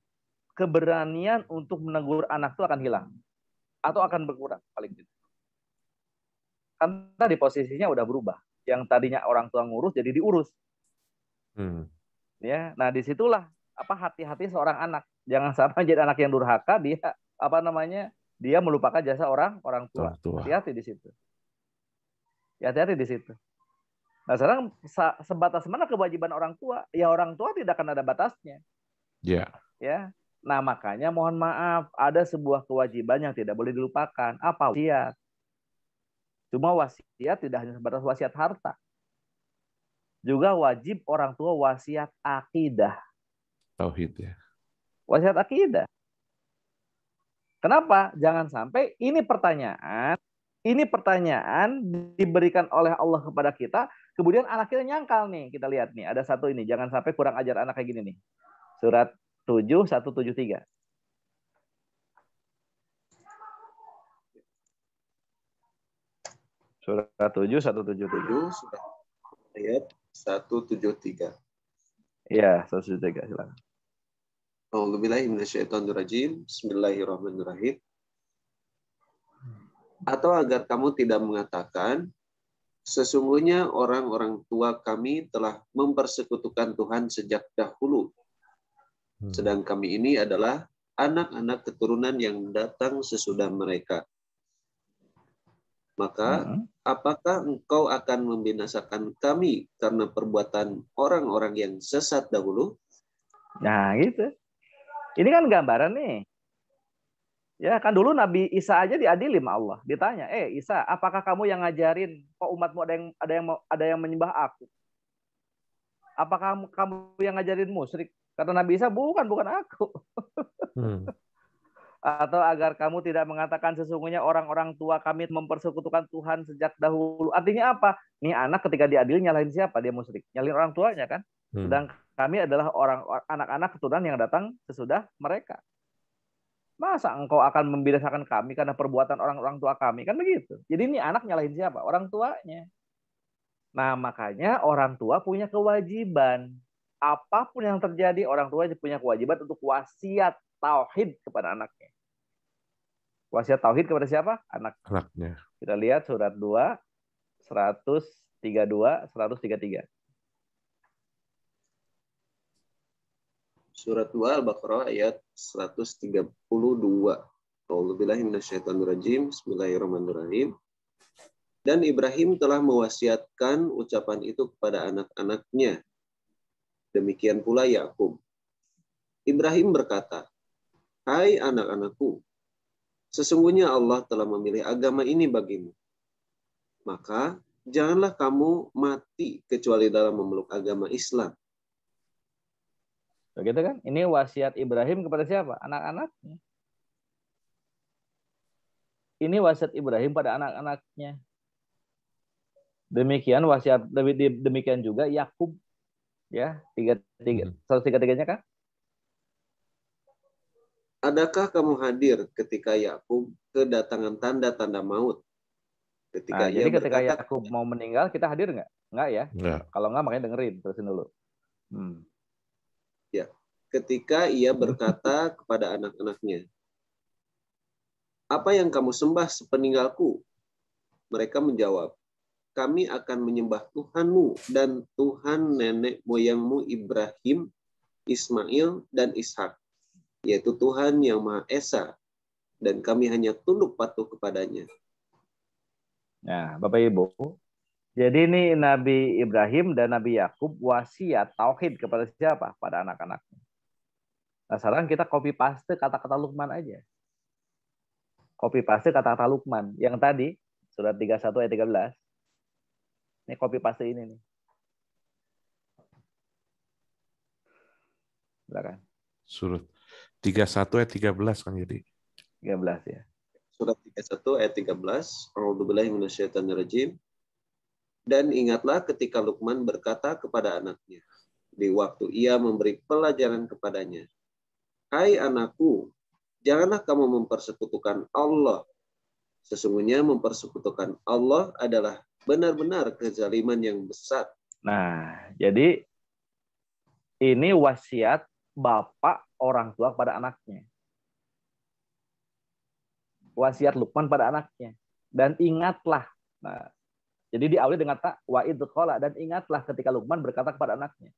keberanian untuk menegur anak itu akan hilang. Atau akan berkurang, paling tidak. Karena di posisinya udah berubah. yang tadinya orang tua ngurus jadi diurus. Ya, nah disitulah hati-hati seorang anak. Jangan sampai jadi anak yang durhaka, dia melupakan jasa orang tua. Hati-hati di situ. Ya, hati-hati di situ. Nah, sekarang sebatas mana kewajiban orang tua? Ya, orang tua tidak akan ada batasnya. Ya. Ya. Nah, makanya mohon maaf, ada sebuah kewajiban yang tidak boleh dilupakan. Apa? Wasiat. Cuma wasiat tidak hanya sebatas wasiat harta. Juga wajib orang tua wasiat akidah. Tauhid ya. Wasiat akidah. Kenapa? Jangan sampai ini pertanyaan diberikan oleh Allah kepada kita, kemudian anak kita nyangkal nih. Kita lihat nih, ada satu ini, jangan sampai kurang ajar anak kayak gini nih. Surat 7:173. Surat 7:173. Ayat 173. Iya, 173, silakan. A'udzubillahi minasyaitonirrajim. Bismillahirrahmanirrahim. Atau agar kamu tidak mengatakan, sesungguhnya orang-orang tua kami telah mempersekutukan Tuhan sejak dahulu. Sedang kami ini adalah anak-anak keturunan yang datang sesudah mereka. Maka, apakah engkau akan membinasakan kami karena perbuatan orang-orang yang sesat dahulu? Nah, gitu. Ini kan gambaran nih. Ya, kan dulu Nabi Isa aja diadili sama Allah. Ditanya, Isa, apakah kamu yang ngajarin kok umatmu ada yang menyembah aku? Apakah kamu yang ngajarin musyrik? Kata Nabi Isa, bukan aku. Atau agar kamu tidak mengatakan sesungguhnya orang-orang tua kami mempersekutukan Tuhan sejak dahulu. Artinya apa? Nih anak ketika diadili nyalahin siapa? Dia musyrik. Nyalahin orang tuanya kan? Sedang kami adalah anak-anak keturunan yang datang sesudah mereka. Masa engkau akan membinasakan kami karena perbuatan orang-orang tua kami? Kan begitu. Jadi ini anak nyalahin siapa? Orang tuanya. Nah, makanya orang tua punya kewajiban. Apapun yang terjadi, orang tua punya kewajiban untuk wasiat tauhid kepada anaknya. Wasiat tauhid kepada siapa? Anaknya. Kita lihat surat 2, 132, 133. Surat 2 Al-Baqarah ayat 132. A'udzubillahi minasyaitonirrajim. Bismillahirrahmanirrahim. Dan Ibrahim telah mewasiatkan ucapan itu kepada anak-anaknya. Demikian pula Yakub. Ibrahim berkata, "Hai anak-anakku, sesungguhnya Allah telah memilih agama ini bagimu. Maka janganlah kamu mati kecuali dalam memeluk agama Islam." Begitu kan? Ini wasiat Ibrahim kepada siapa? Anak-anaknya. Ini wasiat Ibrahim pada anak-anaknya. Demikian demikian juga Yakub. Ya, 133-nya kan? Adakah kamu hadir ketika Yakub kedatangan tanda-tanda maut? Ketika Yakub mau meninggal, kita hadir nggak? Nggak ya? Nggak. Kalau nggak, makanya dengerin. Terusin dulu. Ya, ketika ia berkata kepada anak-anaknya, "Apa yang kamu sembah sepeninggalku?" Mereka menjawab, "Kami akan menyembah Tuhanmu dan Tuhan nenek moyangmu Ibrahim, Ismail, dan Ishak, yaitu Tuhan yang Maha Esa, dan kami hanya tunduk patuh kepadanya." Nah, Bapak Ibu, jadi ini Nabi Ibrahim dan Nabi Yakub wasiat tauhid kepada siapa? Pada anak-anaknya. Nah, sekarang kita copy paste kata-kata Luqman aja. Copy paste kata-kata Luqman. Yang tadi, surat 31 ayat 13. Ini copy paste ini nih. Silakan. Surat 31 ayat 13 Kang Yudi. 13 ya. Surat 31 ayat 13. A'udzubillahi minasyaitonirrajim. Dan ingatlah ketika Luqman berkata kepada anaknya, di waktu ia memberi pelajaran kepadanya, "Hai anakku, janganlah kamu mempersekutukan Allah. Sesungguhnya mempersekutukan Allah adalah benar-benar kezaliman yang besar." Nah, jadi ini wasiat bapak orang tua pada anaknya. Wasiat Luqman pada anaknya. Dan ingatlah. Nah, Jadi diawali dengan wa idh qala, dan ingatlah ketika Luqman berkata kepada anaknya.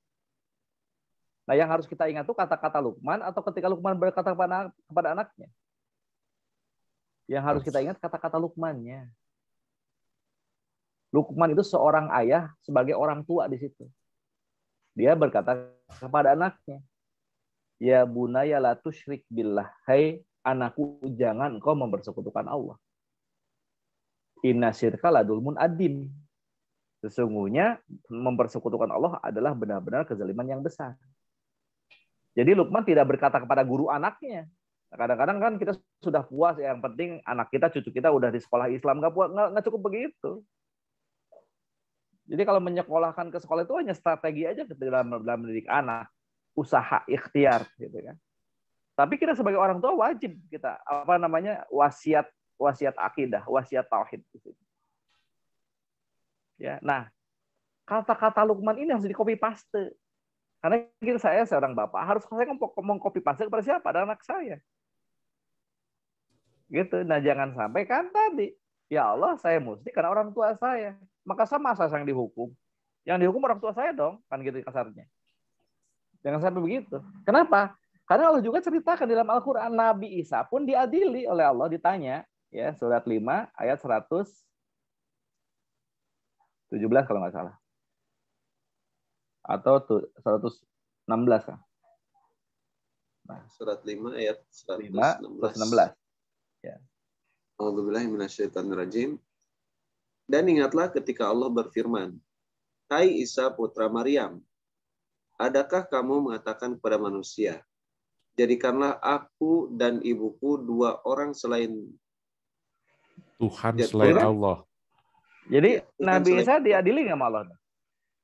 Nah, yang harus kita ingat itu kata-kata Luqman atau ketika Luqman berkata kepada anaknya? Yang harus kita ingat kata-kata Luqmannya. Luqman itu seorang ayah sebagai orang tua di situ. Dia berkata kepada anaknya, ya bunaya la tusyrik billah. Hai anakku, jangan engkau mempersekutukan Allah. Inna syirka ladulmun adim. Sesungguhnya mempersekutukan Allah adalah benar-benar kezaliman yang besar. Jadi Luqman tidak berkata kepada guru anaknya. Kadang-kadang kan kita sudah puas, yang penting anak kita, cucu kita udah di sekolah Islam, nggak cukup begitu. Jadi kalau menyekolahkan ke sekolah itu hanya strategi aja dalam mendidik anak, usaha ikhtiar gitu kan. Tapi kita sebagai orang tua wajib kita wasiat akidah, wasiat tauhid gitu. Ya, nah kata-kata Luqman ini harus di copy paste. Karena saya seorang bapak harus saya ngomong copy paste kepada siapa? Pada anak saya. Gitu. Nah, jangan sampai kan tadi, ya Allah, saya mesti karena orang tua saya. Maka sama saya yang dihukum. Yang dihukum orang tua saya dong, kan gitu kasarnya. Jangan sampai begitu. Kenapa? Karena Allah juga ceritakan dalam Al-Qur'an, Nabi Isa pun diadili oleh Allah, ditanya, ya, surat 5 ayat 117 kalau nggak salah. Atau 116 kan. Nah, surat 5 ayat 116. Ya. A'udzubillahi minasyaitonirrajim. Dan ingatlah ketika Allah berfirman, hai Isa putra Maryam, adakah kamu mengatakan kepada manusia, jadikanlah aku dan ibuku dua orang selain Tuhan selain Allah. Jadi ya, Nabi Isa diadili nggak sama Allah?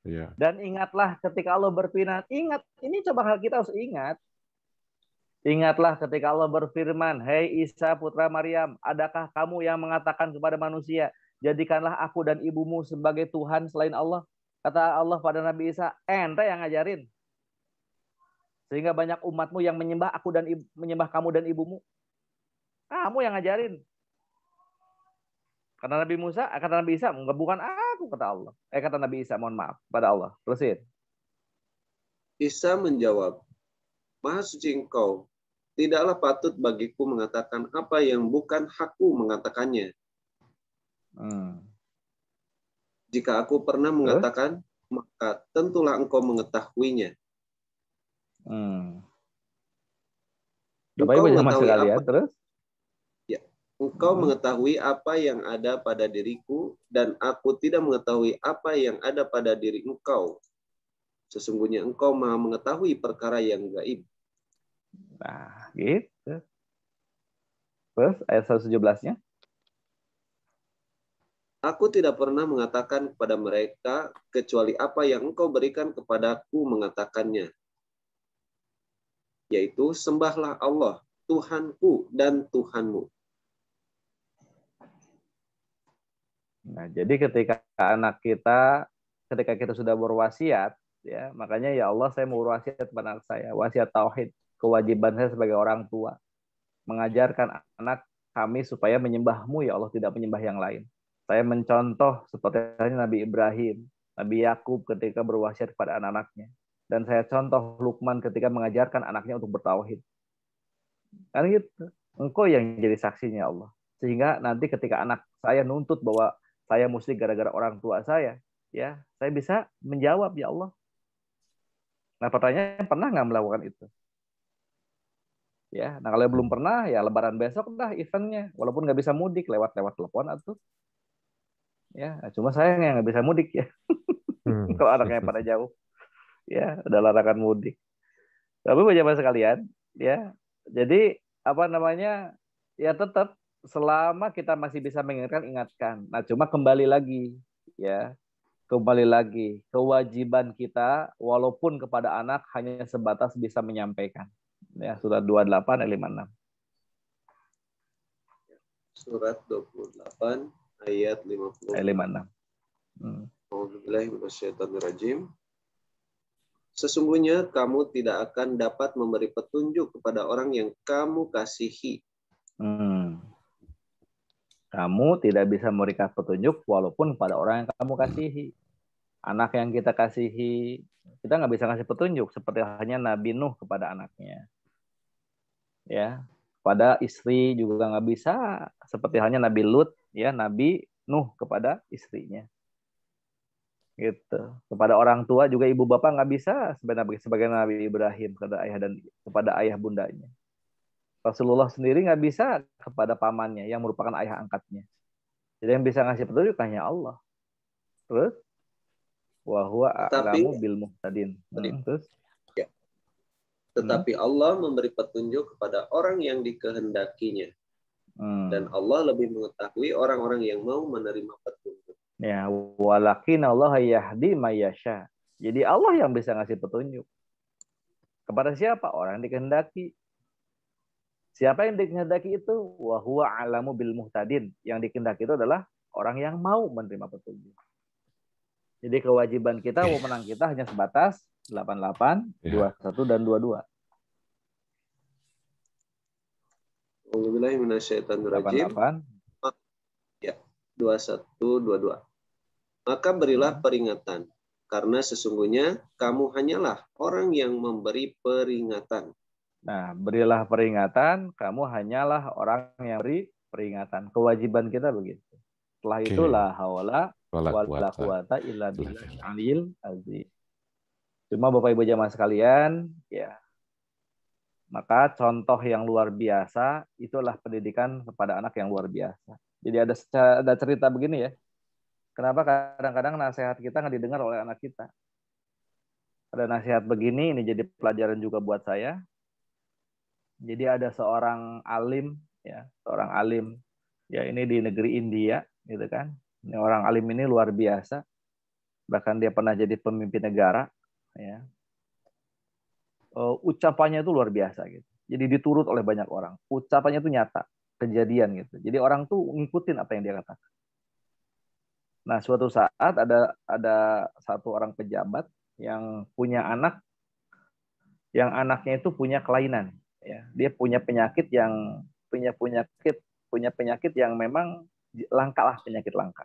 Ya. Dan ingatlah ketika Allah berfirman, ingat, ini coba kita harus ingat. Ingatlah ketika Allah berfirman, hei Isa putra Maryam, adakah kamu yang mengatakan kepada manusia, jadikanlah aku dan ibumu sebagai Tuhan selain Allah? Kata Allah pada Nabi Isa, ente yang ngajarin. Sehingga banyak umatmu yang menyembah aku dan menyembah kamu dan ibumu. Kamu yang ngajarin. Kata Nabi Musa, kata Nabi Isa, bukan aku, kata Allah. Kata Nabi Isa, mohon maaf pada Allah. Terusin. Isa menjawab, Maha suci engkau, tidaklah patut bagiku mengatakan apa yang bukan hakku mengatakannya. Jika aku pernah mengatakan, maka tentulah engkau mengetahuinya. Bapak Ibu jangan sekalian, terus? Ya, engkau mengetahui apa yang ada pada diriku, dan aku tidak mengetahui apa yang ada pada diri engkau. Sesungguhnya engkau maha mengetahui perkara yang gaib. Nah, gitu. Terus ayat 117-nya. Aku tidak pernah mengatakan kepada mereka kecuali apa yang engkau berikan kepadaku mengatakannya. Yaitu sembahlah Allah, Tuhanku dan Tuhanmu. Nah, jadi ketika anak kita, ketika kita sudah berwasiat, ya, makanya ya Allah, saya mau berwasiat kepada anak saya, wasiat tauhid, kewajiban saya sebagai orang tua, mengajarkan anak kami supaya menyembahmu ya Allah, tidak menyembah yang lain. Saya mencontoh seperti Nabi Ibrahim, Nabi Yakub ketika berwasiat kepada anak-anaknya. Dan saya contoh Luqman ketika mengajarkan anaknya untuk bertauhid. Kan gitu. Engkau yang jadi saksinya Allah. Sehingga nanti ketika anak saya nuntut bahwa saya musyrik gara-gara orang tua saya, ya, saya bisa menjawab, ya Allah. Nah, pertanyaan, pernah nggak melakukan itu? Ya, nah kalau belum pernah, ya Lebaran besok dah eventnya, walaupun nggak bisa mudik, lewat telepon atau, ya, cuma saya yang nggak bisa mudik ya. Kalau anaknya pada jauh, ya, udah larangan mudik. Tapi Bapak sekalian, ya, jadi apa namanya, ya tetap selama kita masih bisa mengingatkan, ingatkan. Nah, cuma kembali lagi, ya, kembali lagi kewajiban kita walaupun kepada anak hanya sebatas bisa menyampaikan. Ya, surat 28 ayat 56. Surat 28 ayat 50. Ayat 56. A'udzubillahi minasyaitonirrajim. Sesungguhnya kamu tidak akan dapat memberi petunjuk kepada orang yang kamu kasihi. Kamu tidak bisa memberikan petunjuk walaupun pada orang yang kamu kasihi. Anak yang kita kasihi, kita nggak bisa ngasih petunjuk seperti halnya Nabi Nuh kepada anaknya. Ya, pada istri juga nggak bisa seperti halnya Nabi Lut, ya Nabi Nuh kepada istrinya. Gitu. Kepada orang tua juga ibu bapak nggak bisa sebagai Nabi Ibrahim kepada ayah bundanya. Rasulullah sendiri nggak bisa kepada pamannya yang merupakan ayah angkatnya. Jadi yang bisa ngasih petunjuk hanya Allah. Terus wa huwa a'lamu Tetapi bil muhtadin. Terus ya, tetapi Allah memberi petunjuk kepada orang yang dikehendakinya. Dan Allah lebih mengetahui orang-orang yang mau menerima petunjuk. Ya, walakin Allah yahdi mayyasha. Jadi Allah yang bisa ngasih petunjuk. Kepada siapa? Orang yang dikehendaki. Siapa yang dikehendaki itu? Wa huwa a'lamu bil muhtadin. Yang dikehendaki itu adalah orang yang mau menerima petunjuk. Jadi kewajiban kita, wewenang kita hanya sebatas 88, 21 dan 22. A'udzubillahi minasyaitonirrajim. 88. Ya, 21, 22. Maka berilah peringatan, karena sesungguhnya kamu hanyalah orang yang memberi peringatan. Nah, berilah peringatan, kamu hanyalah orang yang beri peringatan. Kewajiban kita begitu. Setelah itu la haula wala quwata illa billahil aliyil azim. Cuma Bapak Ibu jamaah sekalian, ya. Maka contoh yang luar biasa itulah pendidikan kepada anak yang luar biasa. Jadi ada cerita begini ya. Kenapa kadang-kadang nasihat kita nggak didengar oleh anak kita? Ada nasihat begini, ini jadi pelajaran juga buat saya. Jadi ada seorang alim, ya, seorang alim, ya ini di negeri India, gitu kan. Ini orang alim ini luar biasa. Bahkan dia pernah jadi pemimpin negara, ya. Ucapannya itu luar biasa gitu. Jadi diturut oleh banyak orang. Ucapannya itu nyata, kejadian gitu. Jadi orang tuh ngikutin apa yang dia katakan. Nah, suatu saat ada satu orang pejabat yang punya anak, yang anaknya itu punya kelainan. Ya, dia punya penyakit yang memang langka lah, penyakit langka.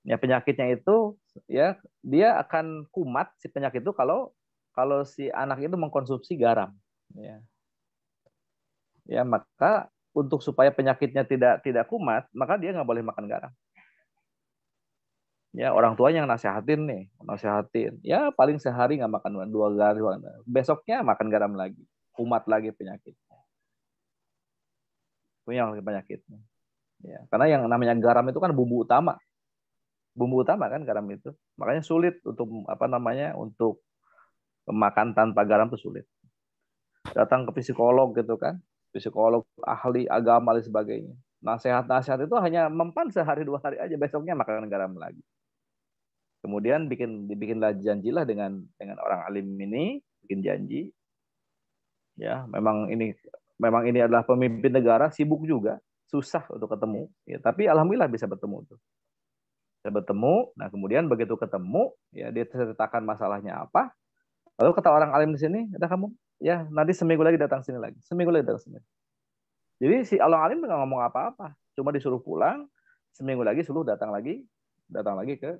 Ya, penyakitnya itu ya dia akan kumat si penyakit itu kalau si anak itu mengkonsumsi garam. Ya, ya maka untuk supaya penyakitnya tidak kumat, maka dia nggak boleh makan garam. Ya, orang tuanya yang nasihatin. Ya, paling sehari nggak makan 2 garam. Besoknya makan garam lagi. Kumat lagi penyakitnya. Punya penyakitnya. Ya, karena yang namanya garam itu kan bumbu utama. Bumbu utama kan garam itu. Makanya sulit untuk untuk makan tanpa garam itu sulit. Datang ke psikolog gitu kan. Psikolog, ahli agama dan sebagainya. Nasihat-nasihat itu hanya mempan sehari 2 hari aja, besoknya makan garam lagi. Kemudian dibikinlah janjilah dengan orang alim ini, bikin janji. Ya, memang ini adalah pemimpin negara, sibuk juga, susah untuk ketemu. Ya, tapi alhamdulillah bisa bertemu tuh. Bisa bertemu. Nah, kemudian begitu ketemu, ya dia ceritakan masalahnya apa. Lalu kata orang alim di sini, "Udah kamu, ya nanti seminggu lagi datang sini lagi." Seminggu lagi datang sini. Jadi si orang alim nggak ngomong apa-apa, cuma disuruh pulang, seminggu lagi suruh datang lagi ke.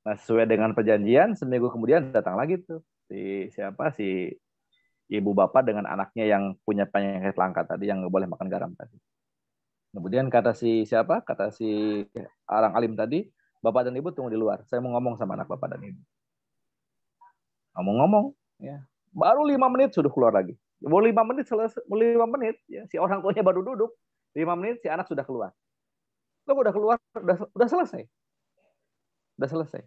Nah, sesuai dengan perjanjian, seminggu kemudian datang lagi tuh si ibu bapak dengan anaknya yang punya penyakit langka tadi, yang nggak boleh makan garam tadi. Kemudian kata si orang alim tadi, bapak dan ibu tunggu di luar. Saya mau ngomong sama anak bapak dan ibu. Ngomong-ngomong, ya baru 5 menit sudah keluar lagi. Baru 5 menit selesai, 5 menit, ya si orang tuanya baru duduk, 5 menit si anak sudah keluar. Lo udah keluar, udah selesai. Udah selesai.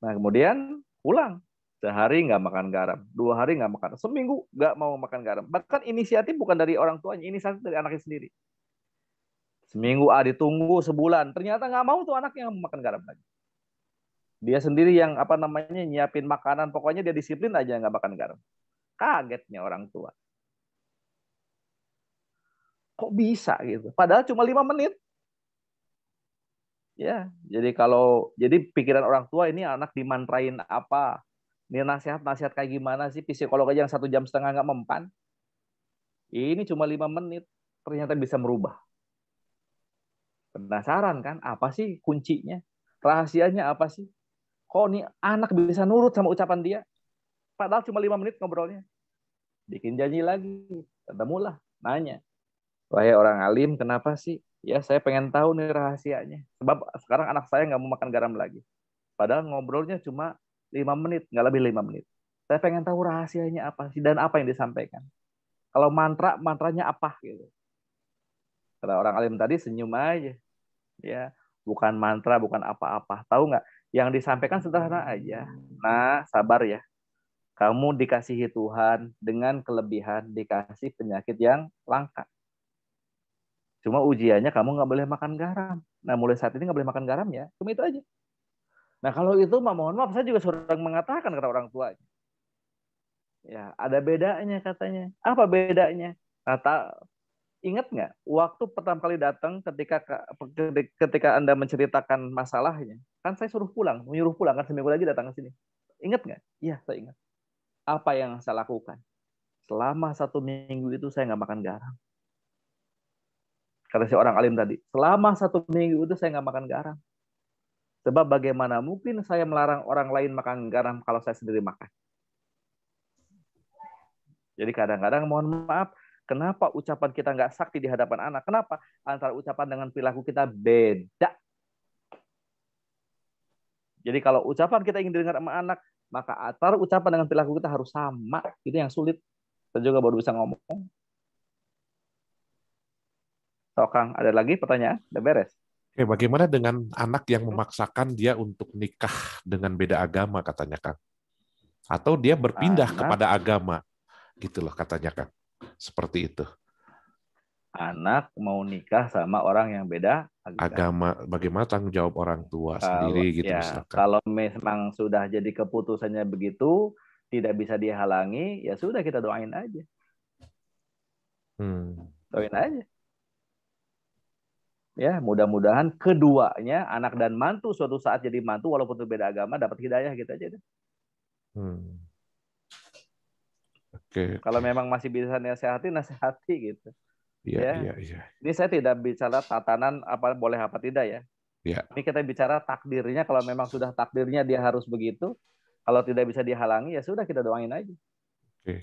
Nah, kemudian pulang. Sehari nggak makan garam, 2 hari nggak makan, seminggu nggak mau makan garam. Bahkan inisiatif bukan dari orang tuanya, inisiatif dari anaknya sendiri. Seminggu ditunggu sebulan, ternyata nggak mau tuh anaknya makan garam lagi. Dia sendiri yang nyiapin makanan, pokoknya dia disiplin aja nggak makan garam. Kagetnya orang tua. Kok bisa gitu? Padahal cuma 5 menit. Ya, jadi pikiran orang tua ini anak dimantrain apa? Ini nasihat kayak gimana sih? Psikolog aja yang 1,5 jam nggak mempan. Ini cuma 5 menit, ternyata bisa merubah. Penasaran kan? Apa sih kuncinya? Rahasianya apa sih? Kok nih anak bisa nurut sama ucapan dia? Padahal cuma 5 menit ngobrolnya. Bikin janji lagi. Ketemulah, nanya. Wahai orang alim, kenapa sih? Ya, saya pengen tahu nih rahasianya. Sebab sekarang anak saya nggak mau makan garam lagi. Padahal ngobrolnya cuma 5 menit, nggak lebih 5 menit. Saya pengen tahu rahasianya apa sih dan apa yang disampaikan. Kalau mantranya apa gitu. Kata orang alim tadi senyum aja. Ya, bukan mantra, bukan apa-apa. Tahu nggak? Yang disampaikan sederhana aja. Nah, sabar ya. Kamu dikasihi Tuhan dengan kelebihan dikasih penyakit yang langka. Cuma ujiannya kamu nggak boleh makan garam. Nah, mulai saat ini nggak boleh makan garam ya. Cuma itu aja. Nah, kalau itu mohon maaf, saya juga sedang mengatakan kata orang tuanya. Ya, ada bedanya katanya. Apa bedanya? Kata, ingat nggak waktu pertama kali datang ketika Anda menceritakan masalahnya, kan saya menyuruh pulang kan seminggu lagi datang ke sini. Ingat nggak? Iya, saya ingat. Apa yang saya lakukan? Selama 1 minggu itu saya nggak makan garam. Kata si orang alim tadi, selama 1 minggu itu saya nggak makan garam. Sebab bagaimana mungkin saya melarang orang lain makan garam kalau saya sendiri makan? Jadi kadang-kadang mohon maaf, kenapa ucapan kita nggak sakti di hadapan anak? Kenapa? Antara ucapan dengan perilaku kita beda. Jadi kalau ucapan kita ingin didengar sama anak, maka antara ucapan dengan perilaku kita harus sama. Itu yang sulit. Kita juga baru bisa ngomong. So, Kang, ada lagi pertanyaan? Udah beres? Oke, bagaimana dengan anak yang memaksakan dia untuk nikah dengan beda agama, katanya Kang? Atau dia berpindah kepada agama, gitu loh katanya Kang. Seperti itu. Anak mau nikah sama orang yang beda agama. Bagaimana tanggung jawab orang tua sendiri gitu ya, misalkan. Kalau memang sudah jadi keputusannya begitu, tidak bisa dihalangi, ya sudah kita doain aja. Doain aja. Ya, mudah-mudahan keduanya, anak dan mantu, suatu saat jadi mantu walaupun berbeda agama, dapat hidayah gitu aja deh. Oke. Kalau memang masih bisa nasihati gitu. Iya. Ini saya tidak bicara tatanan apa boleh apa tidak ya. Ya. Ini kita bicara takdirnya, kalau memang sudah takdirnya dia harus begitu, kalau tidak bisa dihalangi ya sudah kita doain aja. Oke.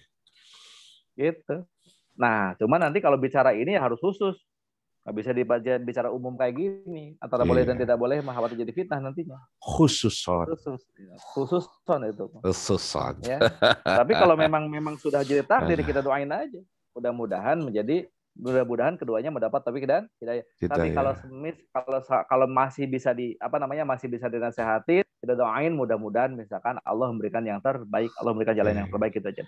Gitu. Nah, cuman nanti kalau bicara ini ya harus khusus. Nggak bisa bicara umum kayak gini. Antara boleh dan tidak boleh, khawatir jadi fitnah nantinya. Khususon itu. Khususon. Ya. Tapi kalau memang sudah jadi takdir, kita doain aja. Mudah-mudahan keduanya mendapat taufik dan hidayah. Tapi kalau masih bisa masih bisa dinasehati, kita doain mudah-mudahan misalkan Allah memberikan yang terbaik, Allah memberikan jalan yang terbaik kita aja.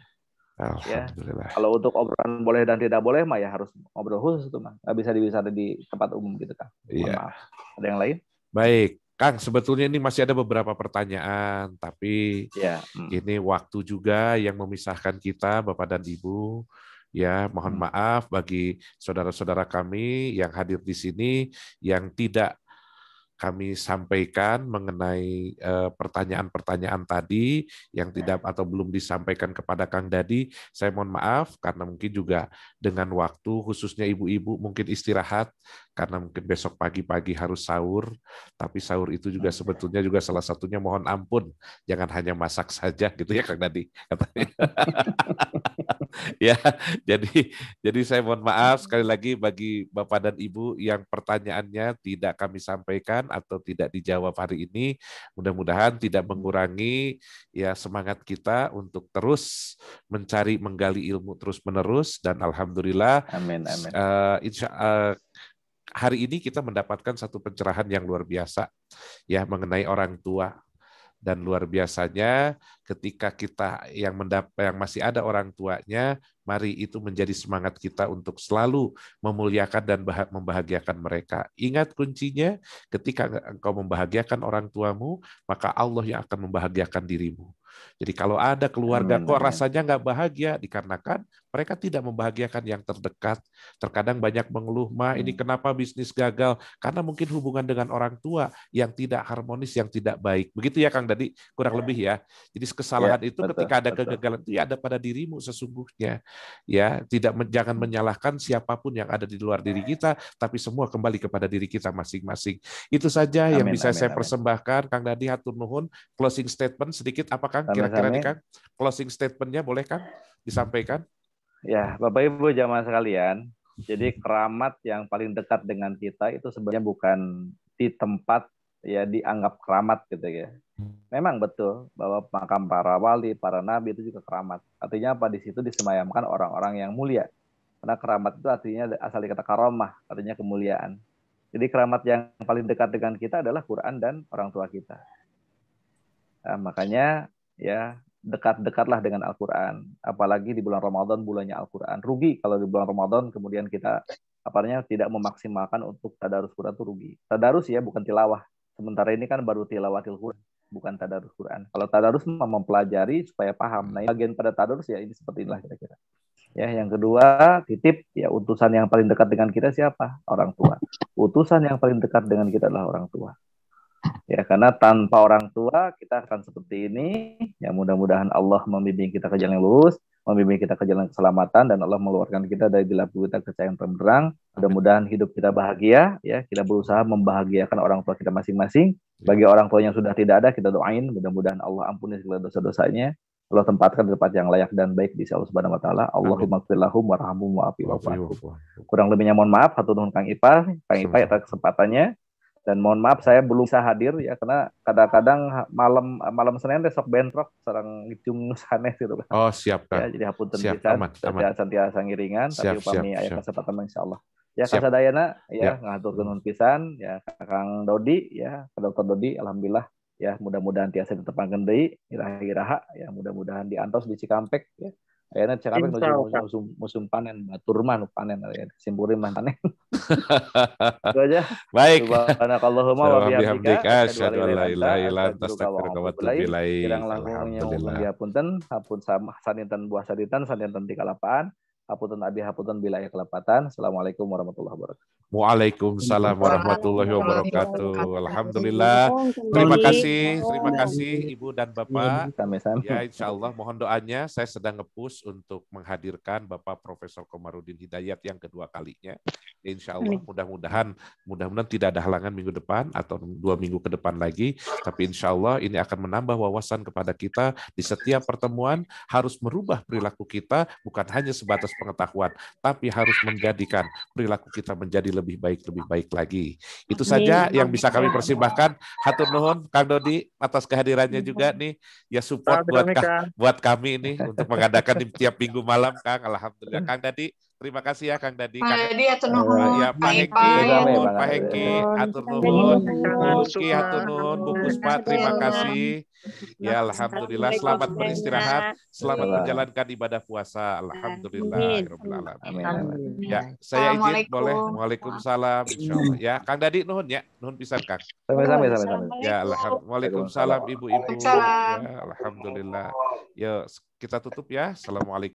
Alhamdulillah. Ya. Kalau untuk obrolan boleh dan tidak boleh mah ya harus ngobrol khusus itu mah. Nggak bisa di tempat umum gitu kan. Iya. Ada yang lain? Baik, Kang, sebetulnya ini masih ada beberapa pertanyaan, tapi ini waktu juga yang memisahkan kita, Bapak dan Ibu. Ya, mohon maaf bagi saudara-saudara kami yang hadir di sini yang tidak kami sampaikan mengenai pertanyaan-pertanyaan tadi yang tidak atau belum disampaikan kepada Kang Dadi. Saya mohon maaf karena mungkin juga dengan waktu khususnya ibu-ibu mungkin istirahat karena mungkin besok pagi-pagi harus sahur, tapi sahur itu juga sebetulnya juga salah satunya mohon ampun, jangan hanya masak saja gitu ya Kang Dadi katanya. Ya, jadi saya mohon maaf sekali lagi bagi Bapak dan Ibu yang pertanyaannya tidak kami sampaikan atau tidak dijawab hari ini. Mudah-mudahan tidak mengurangi ya semangat kita untuk terus menggali ilmu terus-menerus dan alhamdulillah. Amin. Hari ini kita mendapatkan satu pencerahan yang luar biasa ya mengenai orang tua. Dan luar biasanya ketika kita yang masih ada orang tuanya, mari itu menjadi semangat kita untuk selalu memuliakan dan membahagiakan mereka. Ingat kuncinya, ketika engkau membahagiakan orang tuamu, maka Allah yang akan membahagiakan dirimu. Jadi kalau ada keluarga Amin, kok amin. rasanya nggak bahagia, dikarenakan mereka tidak membahagiakan yang terdekat. Terkadang banyak mengeluh, "Ma, ini kenapa bisnis gagal?" Karena mungkin hubungan dengan orang tua yang tidak harmonis, yang tidak baik. Begitu ya Kang Dadi, kurang lebih ya. Jadi Ya, kesalahan itu betul, ketika ada betul. kegagalan itu ya ada pada dirimu sesungguhnya. Ya, jangan menyalahkan siapapun yang ada di luar diri kita, tapi semua kembali kepada diri kita masing-masing. Itu saja yang Amin, bisa amin, saya amin. persembahkan. Kang Dadi hatur nuhun. Closing statement sedikit apa Kang? Kira-kira nih Sami-sami. Kang, closing statementnya boleh Kang disampaikan? Ya, Bapak Ibu jamaah sekalian, jadi keramat yang paling dekat dengan kita itu sebenarnya bukan di tempat ya dianggap keramat gitu ya. Memang betul bahwa makam para wali, para nabi itu juga keramat. Artinya apa? Di situ disemayamkan orang-orang yang mulia. Karena keramat itu artinya asal dari kata karomah, artinya kemuliaan. Jadi keramat yang paling dekat dengan kita adalah Quran dan orang tua kita. Nah, makanya ya dekat-dekatlah dengan Al-Quran. Apalagi di bulan Ramadan, bulannya Al-Quran. Rugi kalau di bulan Ramadan kemudian kita apanya tidak memaksimalkan untuk tadarus Quran itu rugi. Tadarus ya bukan tilawah. Sementara ini kan baru tilawatil Quran, bukan tadarus Quran. Kalau tadarus mempelajari supaya paham. Nah, bagian pada tadarus ya ini seperti inilah kira-kira. Ya, yang kedua, titip ya utusan yang paling dekat dengan kita siapa? Orang tua. Utusan yang paling dekat dengan kita adalah orang tua. Ya, karena tanpa orang tua kita akan seperti ini. Ya, mudah-mudahan Allah membimbing kita ke jalan yang lurus, membimbing kita ke jalan keselamatan, dan Allah mengeluarkan kita dari gelap gulita ke cahaya yang terbenderang. Mudah-mudahan hidup kita bahagia. Ya, kita berusaha membahagiakan orang tua kita masing-masing. Bagi orang tua yang sudah tidak ada, kita doain mudah-mudahan Allah ampuni segala dosa-dosanya. Allah tempatkan di tempat yang layak dan baik di sisi Allah Subhanahu wa taala. Allahumma ighfir lahum warhamhum wa'afi wa'fu anhum. Kurang lebihnya mohon maaf, hatur nuhun Kang Ipa atas kesempatannya. Dan mohon maaf saya belum bisa hadir ya karena kadang-kadang malam Senin besok bentrok sareng ngicung sanes gitu kan. Oh, siap Ya, Kang. jadi hapunten Siap, pisan. aman. Santiasa ngiringan Siap, tapi upami aya siap. kesempatan insyaallah. Ya Siap. kasadayana Ya. ya ngaturkeun nuhun pisan ya Kang Dodi ya Dr. Dodi alhamdulillah ya mudah-mudahan tiasa ditepangkeun deui iraha-iraha ya mudah-mudahan diantos di Cikampek ya. Ayeuna Cikampek musim panen batur mah nu panen ya simpureun mah panen. Itu aja. Baik. Subhanakallahumma wa bihamdika asyhadu an la ilaha illa anta astaghfiruka wa atubu ilaik. kirang langkung nyaungkeun dihapunten hapun saninten buah saditan saninten ti kalapaan hapunten abi hapunten bila aya kelepatan. Assalamualaikum warahmatullahi wabarakatuh. Waalaikumsalam warahmatullahi wabarakatuh. Alhamdulillah. Terima kasih Ibu dan Bapak. Ya, insya Allah mohon doanya. Saya sedang nge-push untuk menghadirkan Bapak Profesor Komarudin Hidayat yang kedua kalinya. Insya Allah mudah-mudahan tidak ada halangan minggu depan atau 2 minggu ke depan lagi. Tapi insya Allah ini akan menambah wawasan kepada kita di setiap pertemuan harus merubah perilaku kita bukan hanya sebatas pengetahuan, tapi harus menjadikan perilaku kita menjadi lebih baik lagi. Itu saja yang bisa kami persembahkan. Hatur nuhun Kang Dodi atas kehadirannya juga nih. Ya support buat kami ini untuk mengadakan di tiap minggu malam Kang. Alhamdulillah Kang Dadi. Terima kasih ya Kang Dadi. Hatur nuhun. Ya Pak Hengki, Pak Hengki, hatur nuhun. Bu Luki, hatur nuhun. Bu Puspa, terima kasih. Ya Alhamdulillah, selamat beristirahat, selamat menjalankan ibadah puasa. Alhamdulillah. Ya, saya izin boleh. Waalaikumsalam. Insyaallah. Ya, Kang Dadi nuhun ya, nuhun pisan Kang. Sama-sama. Ya, Waalaikumsalam ibu-ibu. Ya, alhamdulillah. Ya, kita tutup ya. Assalamualaikum.